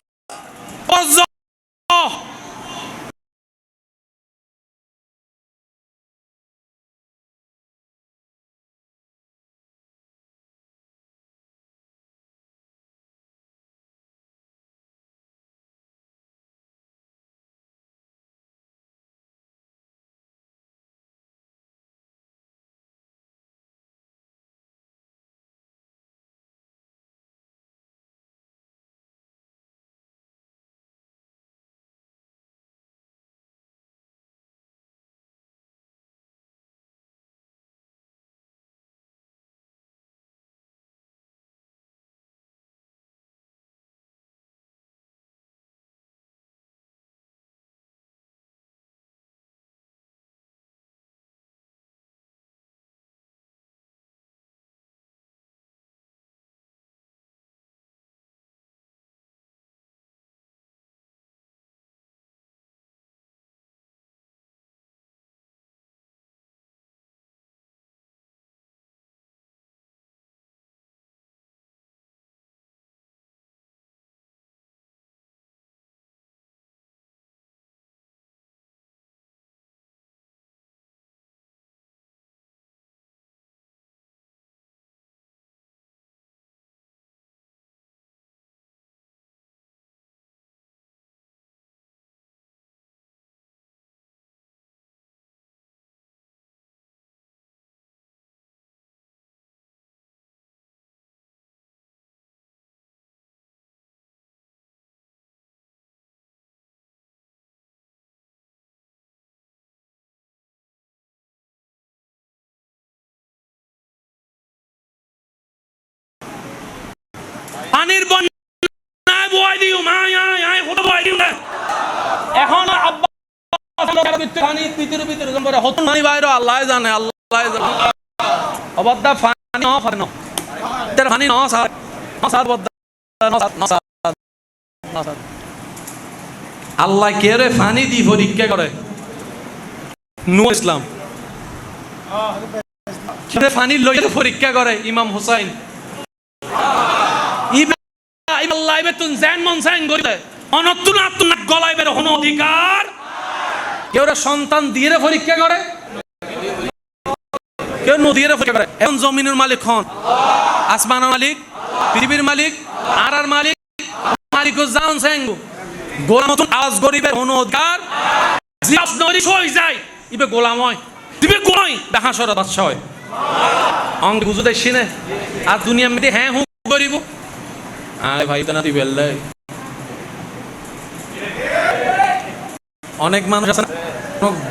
S1: পানির বন্যায় বয় দিও আয় হতো বয় দিও না এখন আব্বাস পানি ভিতরে জম্বরে হতো পানি বাইরে আল্লাহ জানে অবাদা পানি তার পানি নসাদ নসাদ নসাদ নসাদ আল্লাহ কে রে পানি দি পরীক্ষা করে নূহ ইসলাম কে পানি লইয়া পরীক্ষা করে ইমাম হুসাইন আল্লাহ ইবে তুন জান মন সাইন গইলে অনতুন আতুন গলায় বের হন অধিকার কেউ সন্তান দিয়ে পরীক্ষা করে কেউ নদীর পরীক্ষা করে এখন জমিনের মালিক হন আসমানের মালিক পৃথিবীর মালিক আর মালিক মালিক জান সাইঙ্গু গোলাম মতন আওয়াজ গরিবের হন অধিকার জিয়াস নরি হই যায় ইবে গোলাম হয় দিবে গোলাই দেখা সরা বাদশা হয় অঙ্গ বুঝু দেছি না আর দুনিয়া মধ্যে হ্যাঁ হু গরিব আরে ভাই তা না দিবে অনেক মানুষ আছে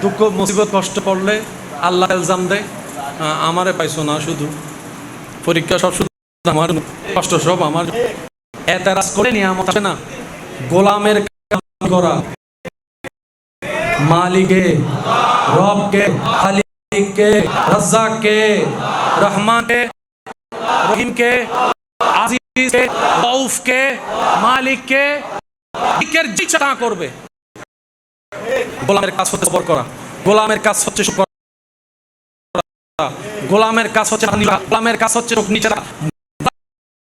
S1: দুঃখ মুসিবত কষ্ট পড়লে আল্লাহ ইলজাম দেয় আমারে পাইছো না শুধু পরীক্ষা সব শুধু আমার কষ্ট সব আমার এতরাজ করে নিয়ামত আছে না গোলামের কাম করা মালিকে রবকে খালিককে রাজ্জাককে রহমানকে রহিমকে আজিজকে রউফকে মালিককে মালিকের জিচ্ছা করবে গোলামের কাজ হচ্ছে সবর করা গোলামের কাজ হচ্ছে শুকর গোলামের কাজ হচ্ছে গোলামের কাজ হচ্ছে চোখ নিচে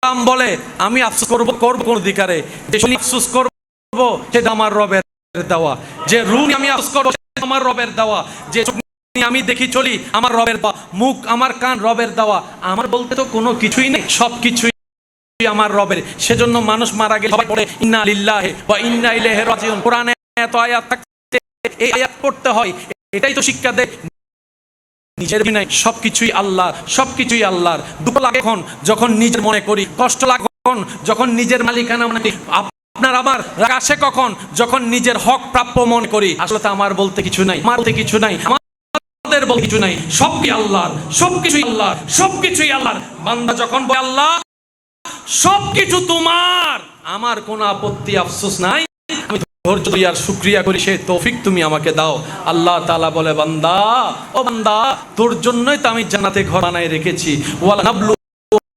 S1: গোলাম বলে আমি আফসোস করব কোন অধিকারে যে শুনি আফসোস করব সেটা আমার রবের দেওয়া যে রুহ আমি আফসোস করব সেটা আমার রবের দেওয়া যে চোখ আমি দেখি চলি আমার রবের দেওয়া মুখ আমার কান রবের দেওয়া আমার বলতে তো কোনো কিছুই নেই সব কিছুই আমার রবের সেজন্য মানুষ মারা গেলে সবাই পড়ে ইন্না লিল্লাহি ওয়া ইন্না ইলাইহি রাজিউন কোরআনে এত আয়াত এই আয়াত পড়তে হয় এটাই তো শিক্ষা দেয় নিজের বিনয় সবকিছুই আল্লাহ সবকিছুই আল্লাহর দুঃখ লাগে যখন নিজের মনে করি কষ্ট লাগে যখন নিজের মালিকানা মনে করি আপনার আমার রাগ আসে কখন যখন নিজের হক প্রাপ্য মনে করি আসলে তো আমার বলতে কিছু নাই আমার বলতে কিছু নাই আমাদের বলতে কিছু নাই সবই আল্লাহর সবকিছুই আল্লাহর সবকিছুই আল্লাহর বান্দা যখন বলে আল্লাহ সবকিছু তোমার আমার কোনো আপত্তি আফসোস নাই আমি ধৈর্য ধরে আর শুকরিয়া করি সেই তৌফিক তুমি আমাকে দাও আল্লাহ তাআলা বলে বান্দা ও বান্দা তোর জন্যই তো আমি জান্নাতে ঘর বানায় রেখেছি ওয়ালা নাবলু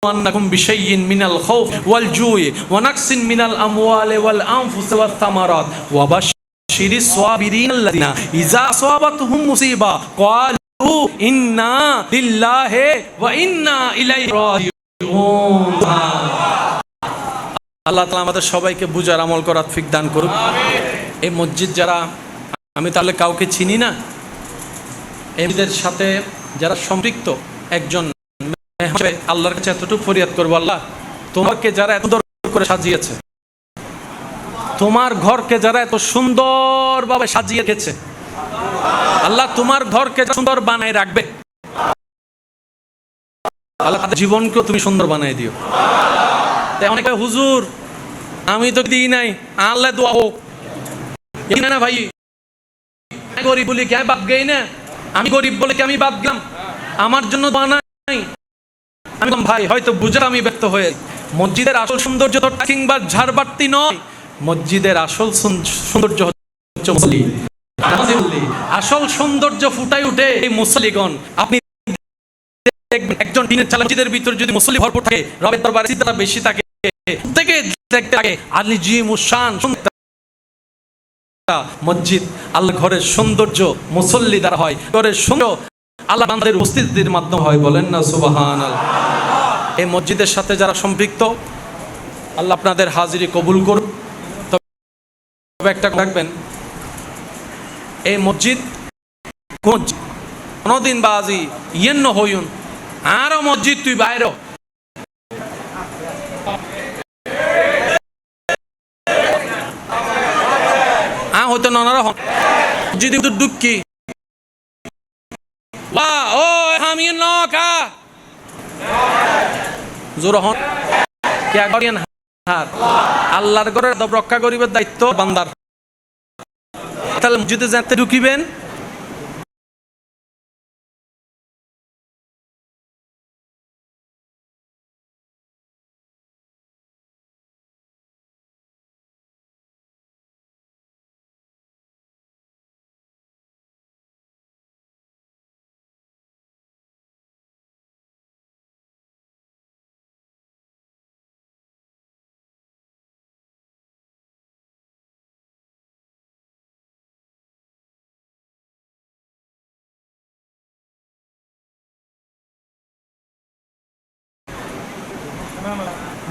S1: আন্নাকুম বিশাইইন মিনাল খাউফ ওয়াল জুই ওয়া নাকসিন মিনাল আমওয়ালি ওয়াল আনফুসি ওয়াস সামারাত ওয়া বাশশিরিস সাবিরিন আল্লাযিনা ইযা আসাবাতহুম মুসিবা ক্বালু ইন্না লিল্লাহি ওয়া ইন্না ইলাইহি রাজিউন আল্লাহ তাআলা আমাদের সবাইকে বুঝার আমল করার তৌফিক দান করুক এই মসজিদ যারা আমি তাহলে কাউকে চিনি না এদের সাথে যারা সম্পৃক্ত একজন আল্লাহর কাছে এতটুকু ফরিয়াদ করবো আল্লাহ তোমাকে যারা এত সুন্দর করে সাজিয়েছে তোমার ঘরকে যারা এত সুন্দরভাবে সাজিয়ে রেখেছে আল্লাহ তোমার ঘরকে সুন্দর বানায় রাখবে আল্লাহ তাদের জীবনকেও তুমি সুন্দর বানাই দিও অনেকে হুজুর আমি তো দিই নাই আল্লাহ দোয়া হোক না ভাই গরিব বলে কি আমি বাদ গেই না আমি গরিব বলে কি আমি বাদ গেলাম আমার জন্য দোয়া নাই আমি ভাই হয়তো বুঝে আমি ব্যক্ত হয়ে মসজিদের আসল সৌন্দর্য তো কিংবা ঝাড়বাতি নয় মসজিদের আসল সৌন্দর্য হচ্ছে মুসল্লি আসল সৌন্দর্য ফুটাই উঠে এই মুসল্লিগণ আপনি একজন দিনের মসজিদের ভিতর যদি মুসল্লি ভরপুর থাকে রবের দরবারে সিজদা বেশি থাকে থেকে দেখতে লাগে আলী জি মুশান মসজিদ আল্লাহ ঘরের সৌন্দর্য মুসল্লি দ্বারা হয় ঘরের সৌন্দর্য আল্লাহ বান্দাদের উপস্থিতির মাধ্যমে হয় বলেন না সুবহানাল্লাহ এই মসজিদের সাথে যারা সম্পৃক্ত আল্লাহ আপনাদের হাজিরি কবুল করুন তবে একটা রাখবেন এই মসজিদ কোনদিন বাজি ইয়েন হইউন আরো মসজিদ তুই বাইরে হয়তো ননারা হন যদি দুঃখী ও আমি নকা জোর হন কে করিয়েন হাত আল্লাহর ঘরের রক্ষা করিবার দায়িত্ব বান্দার তাহলে মসজিদে যেতে ঢুকিবেন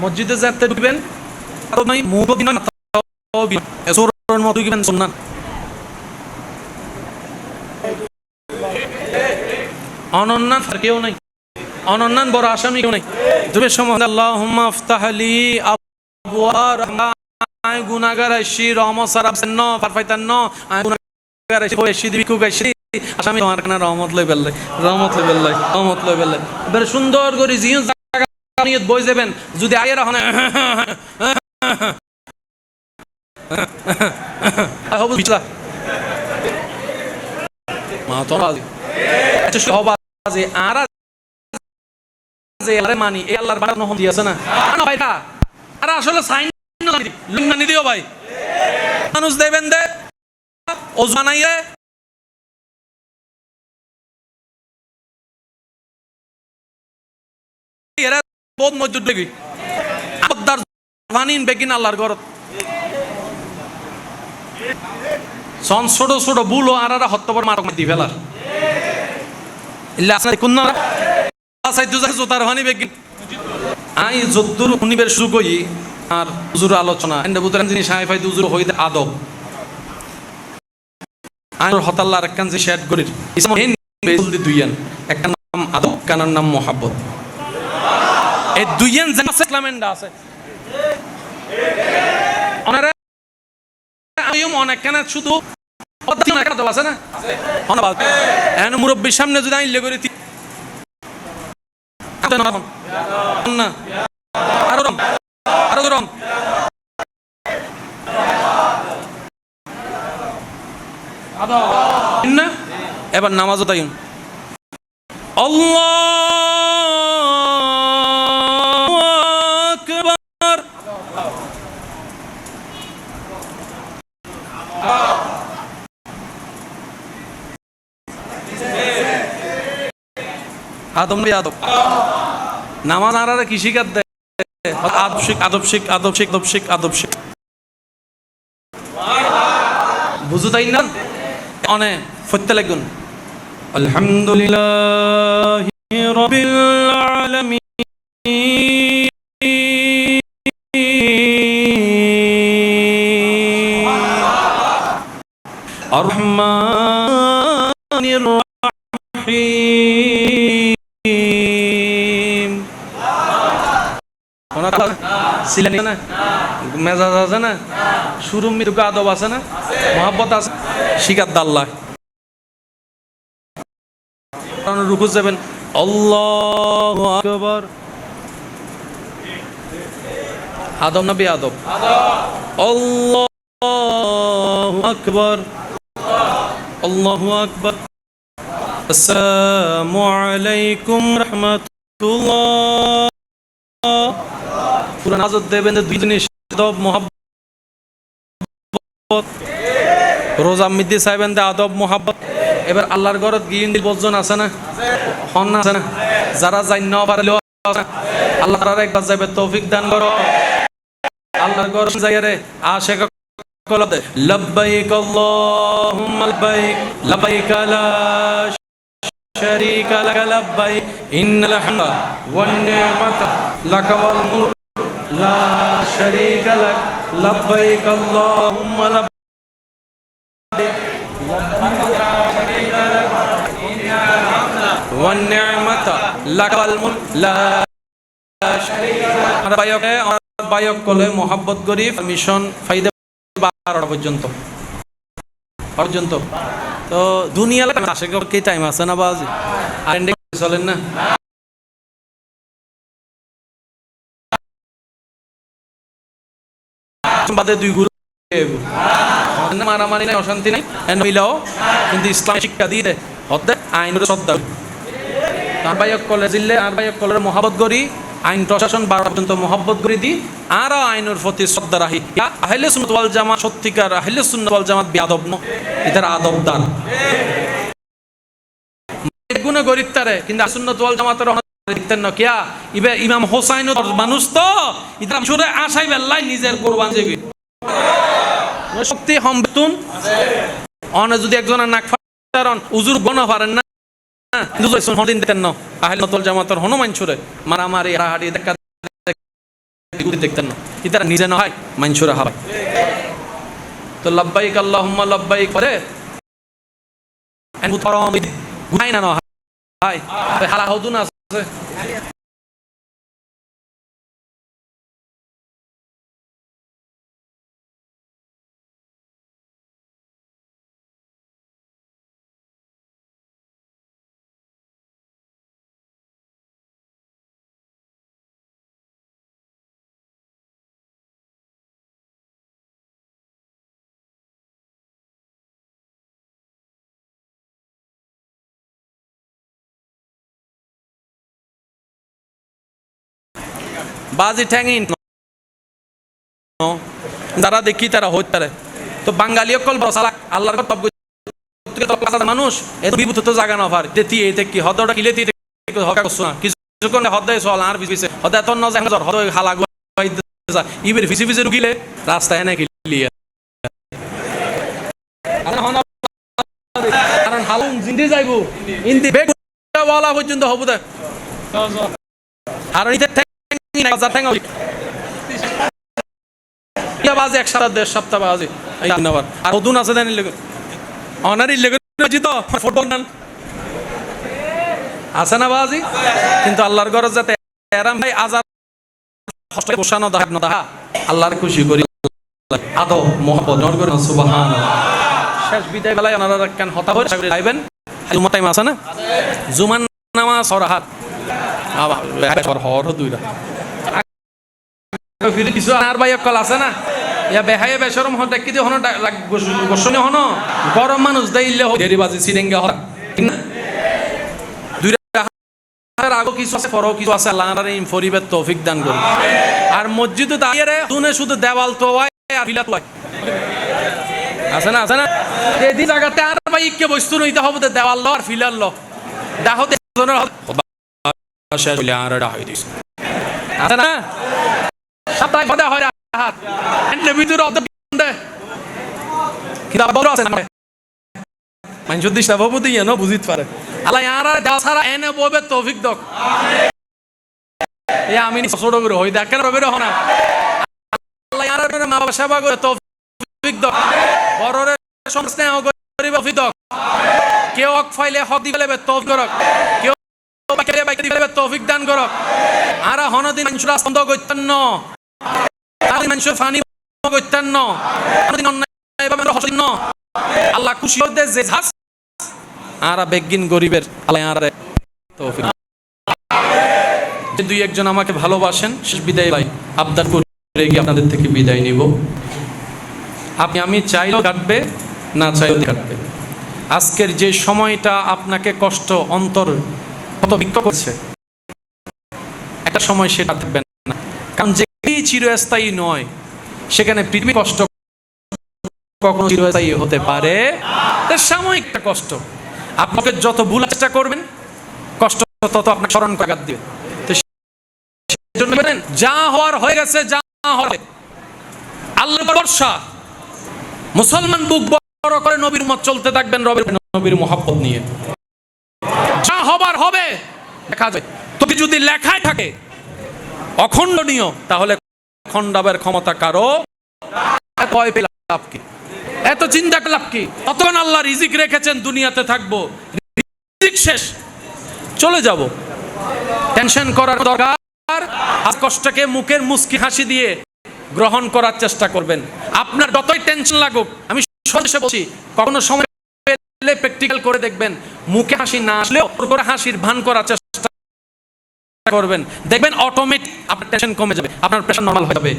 S1: মসজিদে যেতে ঢুকবেন আর নাই মুখ বিনয় মাথাও বিনয় এসরের মতো ঢুকবেন সুন্নাত অনন্যান আর কেউ নাই অনন্যান বড় আসামি কেউ নাই তুমি সময় আল্লাহুম্মা আফতাহ লি আবওয়া রাহমা আই গুনাহগার আইছি রহমত সারাবছেন ফারফাইতান আই গুনাহগার আইছি বইছি দিবি কু গাইছি আসামি তোমার কানে রহমত লই বেল্লাই এবার সুন্দর করে জিও জায়গা নিয়ত বই যাবেন যদি আয়ের হনে হবু বিছলা মা তো বাজি আচ্ছা সব আছে আর যে আরে মানি এই আল্লাহর বানানো হন দিয়েছে না না ভাইটা আর আসলে সাইন না দিও ভাই মানুষ দেবেন দে ওজমানাইয়ে এরা বহুত মজুদ লাগি আবদার জানিন বেগিন আল্লাহর ঘর সন ছোট ছোট বুলো আর হত্যবর মারক দি ফেলার ইল্লা আসলে কোন না সাইদু যা জোতার হানি বেগিন আই যদ্দুর উনিবের শুরু কই আর হুজুর আলোচনা এন্ড বুতরান জিনিস হাই ফাই হুজুর হইতে আদব আইর হতাল্লাহ রাখান যে শেয়ার করি ইসমে বেজুল দি দুইয়ান একটা নাম আদব কানার নাম মোহাব্বত এই দুইয়ান জানা ইসলামেন্ডা আছে ওনারা আইম অনেক কানা শুধু পদ্ধতি না কাটা আছে না অন বাল এন মুরব্বির সামনে যদি আইলে করি না আরো রম না এবার নামাজও তাই আল্লাহু আকবার আদম রে আদব নামাজ আরারে কি শিখাত দেয় আদব শিখ বুঝু তাই না অনে ফতে লাগুন আলহামদুলিল্লাহি রাব্বিল আলামিন আর রহমানির রহিম সিলানি না মেজাজ আছে না শুরু মৃত্যু আদব আছে না মহাব্বত আছে শিকার দাল্লা রুকু যাবেন আল্লাহু আকবার আদব নবী আদব আল্লাহু আকবার আসসালামু আলাইকুম রাহমাতুল্লাহ পুরা নাজত দেবেন দুই জিনিস আদব মোহাব্বত রোজা মিদ্দি চাইবেন দে আদব মোহাব্বত এবার আল্লাহর ঘরত গিয়ে বজন আছে না হন আছে না যারা যাই ন পারলেও আল্লাহ তারা একবার যাবে তৌফিক দান করো আল্লাহর ঘর যাইরে আশেক কলতে লব্বাইক আল্লাহুম্মা লব্বাইক লা শারীকা লাক লব্বাইক ইন্নাল হামদা ওয়ান নি'মাতা লাক ওয়াল মুলক লা শারীকা লাক লব্বাইক আল্লাহুম্মা লব্বাইক ওয়ান নি'মাতা লাক ওয়াল মুলক লা শারীকা লাক বায়ক কলে মোহাব্বত করি মিশন ফায়দা 12টা পর্যন্ত তো দুনিয়া আসে কি টাইম আছে না বাজি আর চলেন না বাদে দুই গুরু মারামারি নাই অশান্তি নাই মিলাও কিন্তু ইসলাম শিক্ষা দিয়ে দেয় হতে আইনের শ্রদ্ধা আর বায়ক কলে জিল্লে আর বায়ক কলের মোহাব্বত করি আইন প্রশাসন 12 পর্যন্ত মোহাব্বত করে দি আর আইনের প্রতি শ্রদ্ধা রাখি আহলে সুন্নাত ওয়াল জামাত সত্যিকার আহলে সুন্নাত ওয়াল জামাত বেয়াদব ন এটার আদবদার গুণ গরিবতারে কিন্তু সুন্নাত ওয়াল জামাতের দেখতেন না কিয়া ইবে ইমাম হোসাইনের মানুষ তো ইদাম সুরে আশাই বেল্লাই নিজের কুরবান দেবে শক্তি সম্বেতন অন যদি একজনের নাক ফাটারন উজুর গণ পারেন না কিন্তু হদিন দেখতেন না আহলে সুন্নাত ওয়াল জামাতের হনুমান সুরে মারামারি হাড়ি দেখা দেখতেন না ইতারা নিজে না হয় মানুষরা হাবাই তো লাব্বাইক আল্লাহুম্মা লাব্বাইক করে এনবু তরম গুনাই না হয় হালা হদুন আছে বাজি ঠ্যাঙিন যারা দেখি তারা হইতে পারে তো বাঙালি অকল বসালা আল্লাহর তব মানুষ এত বিভূত তো জায়গা না পার তেতি এতে কি হদটা কিলে তি হকা করছ না কিছুক্ষণ হদায় চল আর বিছে হদায় তো না যায় হদ হালা গুয়াই যা ইবের ভিসি ভিসি রুকিলে রাস্তায় না কিলিয়া কারণ হালুম জিন্দে যাইবো ইন্দি বেগ ওয়ালা পর্যন্ত হবো দে আর ইতে হাজার ঠ্যাঙ্গা বাজে এক সারা 1.5 সপ্তাহ বাজে আর নতুন আছে দেন অনার তো ফুটবল নান আছে না বাজি কিন্তু আল্লাহর গরজ যাতে এরাম ভাই আজাদ কষ্ট বসানো দাহাব না দাহা আল্লাহর খুশি করি আদব মোহাম্মদ নর করে সুবহানাল্লাহ শেষ বিদায় বেলায় ওনারা কেন হতা হয়ে যাইবেন জুমা টাইম আছে না জুমান নামাজ সরাহাত আবার হর দুইটা ফিরে কিছু আর ভাই কল আছে না ইয়া বেহায়ে বেশরম হন দেখি যে হন গোসনে হন গরম মানুষ দেইলে দেরি বাজি সিরেঙ্গা হন দুইটা আর আগো কিছু আছে পরও কিছু আছে আল্লাহ তাআলা এই ফরিবের তৌফিক দান করুন আর মসজিদে দাঁড়িয়ে তুনে শুধু দেওয়াল তো হয় আর বিলাত হয় আছে না এই দি জায়গাতে আর ভাই কে বস্তু নইতে হবে দেওয়াল ল আর ফিলার ল দাহতে জনের শেষ হইলে আর এটা হই দিস আছে না সপ্তাহে কথা হয় হাত এন্ড ভিতরে অত দে কিতাব বড় আছে না মানুষ যদি সভাপতি এনো বুঝিত পারে আল্লাহ আর দা সারা এনে ববে তৌফিক দক আমিন এই আমি ছোট করে হই দেখেন রবে রহ না আল্লাহ আর মা বাবা সেবা করে তৌফিক দক বড়রে সংস্নেহ করিব তৌফিক দক কেউ হক ফাইলে হক দিবেলে তৌফিক করক কেউ বাকিলে দিবেলে তৌফিক দান করক আর হনদিন মানুষ রাস্তা করতেন না মানুষের ফানি করতেন না আল্লাহ খুশি হতে যে আর বেগিন গরিবের আল্লাহ আর তৌফিক দুই একজন আমাকে ভালোবাসেন শেষ বিদায় ভাই আবদার করে গিয়ে আপনাদের থেকে বিদায় নিব আমি চাইলেও কাটবে না চাইলেও কাটবে আজকের যে সময়টা আপনাকে কষ্ট অন্তর কত বিক্ষোভ করছে একটা সময় সেটা থাকবেন না কারণ যে চিরস্থায়ী নয় সেখানে পৃথিবী কষ্ট কখনো চিরস্থায়ী হতে পারে সাময়িক একটা কষ্ট আপনাকে যত ভুল চেষ্টা করবেন কষ্ট তত আপনাকে স্মরণ করে আঘাত দিবে তো সেজন্য বলেন যা হওয়ার হয়ে গেছে যা হবে আল্লাহর ভরসা মুসলমান বুক বড় করে নবীর উম্মত চলতে থাকবেন নবীর মহব্বত নিয়ে যা হবার হবে দেখা যাবে তোকে যদি লেখায় থাকে অখণ্ডনীয় তাহলে খণ্ডাবের ক্ষমতা কারো ভয় পেলে লাভ কি এত চিন্তা লাভ কি ততক্ষণ আল্লাহ রিজিক রেখেছেন দুনিয়াতে থাকবো রিজিক শেষ চলে যাব টেনশন করার দরকার আর কষ্টকে মুখের মুস্কি হাসি দিয়ে গ্রহণ করার চেষ্টা করবেন আপনার যতই টেনশন লাগুক আমি সহজে বলছি কখনো সময় পেলে প্র্যাকটিক্যাল করে দেখবেন মুখে হাসি না আসলেও করে হাসির ভান করার চেষ্টা করবেন দেখবেন অটোমেটিক আপনার টেনশন কমে যাবে আপনার প্রেশার নরমাল হয়ে যাবে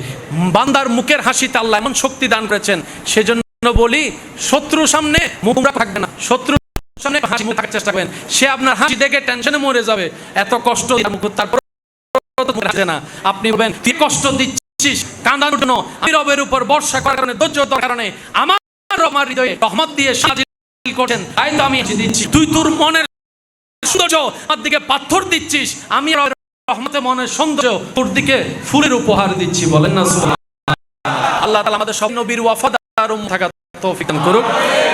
S1: বান্দার মুখের হাসিতে আল্লাহ এমন শক্তি দান করেছেন সেজন্য বলি শত্রুর সামনে মুখ রাখবেন না শত্রুর সামনে হাসি মুখ রাখার চেষ্টা করবেন সে আপনার হাসি দেখে টেনশনে মরে যাবে এত কষ্ট তারপর না আপনি বলবেন তুই কষ্ট দিচ্ছিস কাঁদার জন্য আমি রবের উপর ভরসা করার কারণে ধৈর্যের কারণে আমার হৃদয়ে রহমত দিয়ে সাজিল করেন তাই তো আমি দিচ্ছি তুই তোর মনের সৌন্দর্য আমার দিকে পাথর দিচ্ছিস আমি রহমতে মনের সৌন্দর্য তোর দিকে ফুলের উপহার দিচ্ছি বলেন না আল্লাহ তাআলা আমাদের সব নবীর ওয়াফাদার উম্মত থাকা তৌফিক দান করুক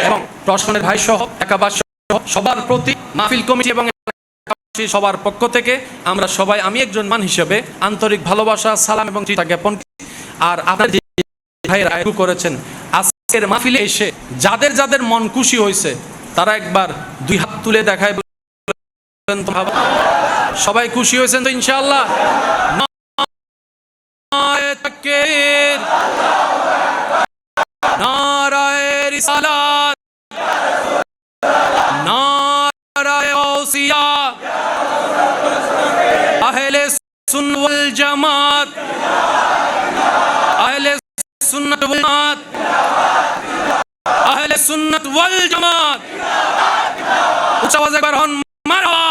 S1: এবং প্রশ্নের ভাই সহ একাবাস সহ সবার প্রতি মাহফিল কমিটি এবং সবার পক্ষ থেকে আমরা সবাই, আমি একজন মান হিসেবে আন্তরিক ভালোবাসা, সালাম এবং চিন্তা জ্ঞাপন করি। আর আপনারা যে ভাইয়েরা আয়োজন করেছেন আজকের মাহফিলে এসে যাদের যাদের মন খুশি হয়েছে তারা একবার দুই হাত তুলে দেখায়, সবাই খুশি হয়েছেন তো ইনশাআল্লাহ? নারায়ে তাকবীর, নারায়ে রিসালাত, নারায়ে গাউসিয়া, আহলে সুন্নাত ওয়াল জামাত, আহলে সুন্নাত ওয়াল জামাত, আহলে সুন্নাত ওয়াল জামাত, উচ্চ আওয়াজে একবার হন মারহাবা।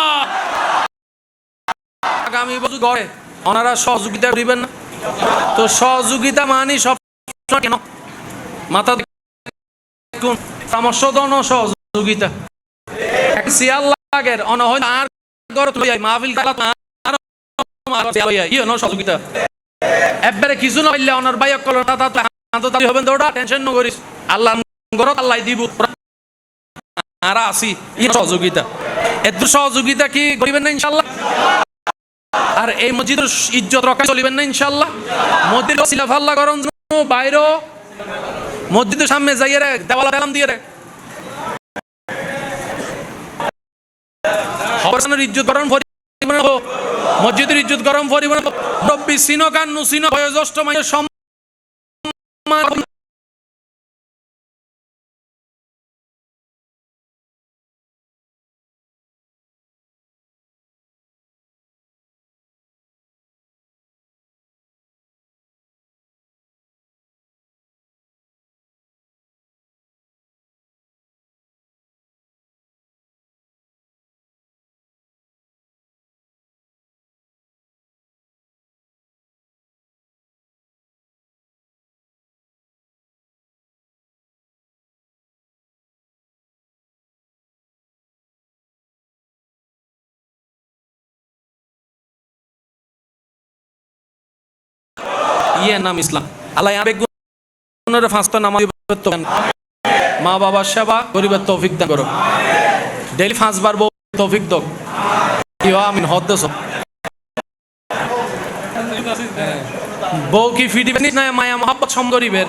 S1: আগামী বছর গড়ে ওনারা সহযোগিতা দিবেন না, তো সহযোগিতা মানি সব কেন মাথা দেখুন, পরামর্শ দন সহযোগিতা সিয়াল লাগের অনহয় আর গড় তুই মাহফিল কালা আর ইয়ে ন সহযোগিতা একবারে কিছু না হইলে অনার ভাই কল তাড়াতাড়ি হবেন, দৌড়া টেনশন ন করিস, আল্লাহ গড় আল্লাহ দিব আর আসি ই সহযোগিতা, এত সহযোগিতা কি করিবেন না ইনশাআল্লাহ? আর এই মসজিদের ইজ্জত রক্ষা চলিবেন না ইনশাআল্লাহ? মসজিদ ওসিলা ফাল্লা করন বাইরে মসজিদের সামনে যাইয়ে রে দেওয়ালা দেলাম দিয়ে রে হবসানের ইজ্জত গরম পরিমাণ, মসজিদের ইজ্জত গরম পরিমাণ, রব্বি সিনো কান নুসিনো বয়োজ্যেষ্ঠ মায়ের সম্মান ইয়ে নাম ইসলাম। আল্লাহ আবেগুনের ফাঁসটা নামাজ মা বাবার সেবা গরিবের তৌফিক দান করো, ডেইলি 5 বার তৌফিক দাও, আমিন হদ দেশ বউ কি ফিটিবেন না মায়া মহাব্বত সম গরিবের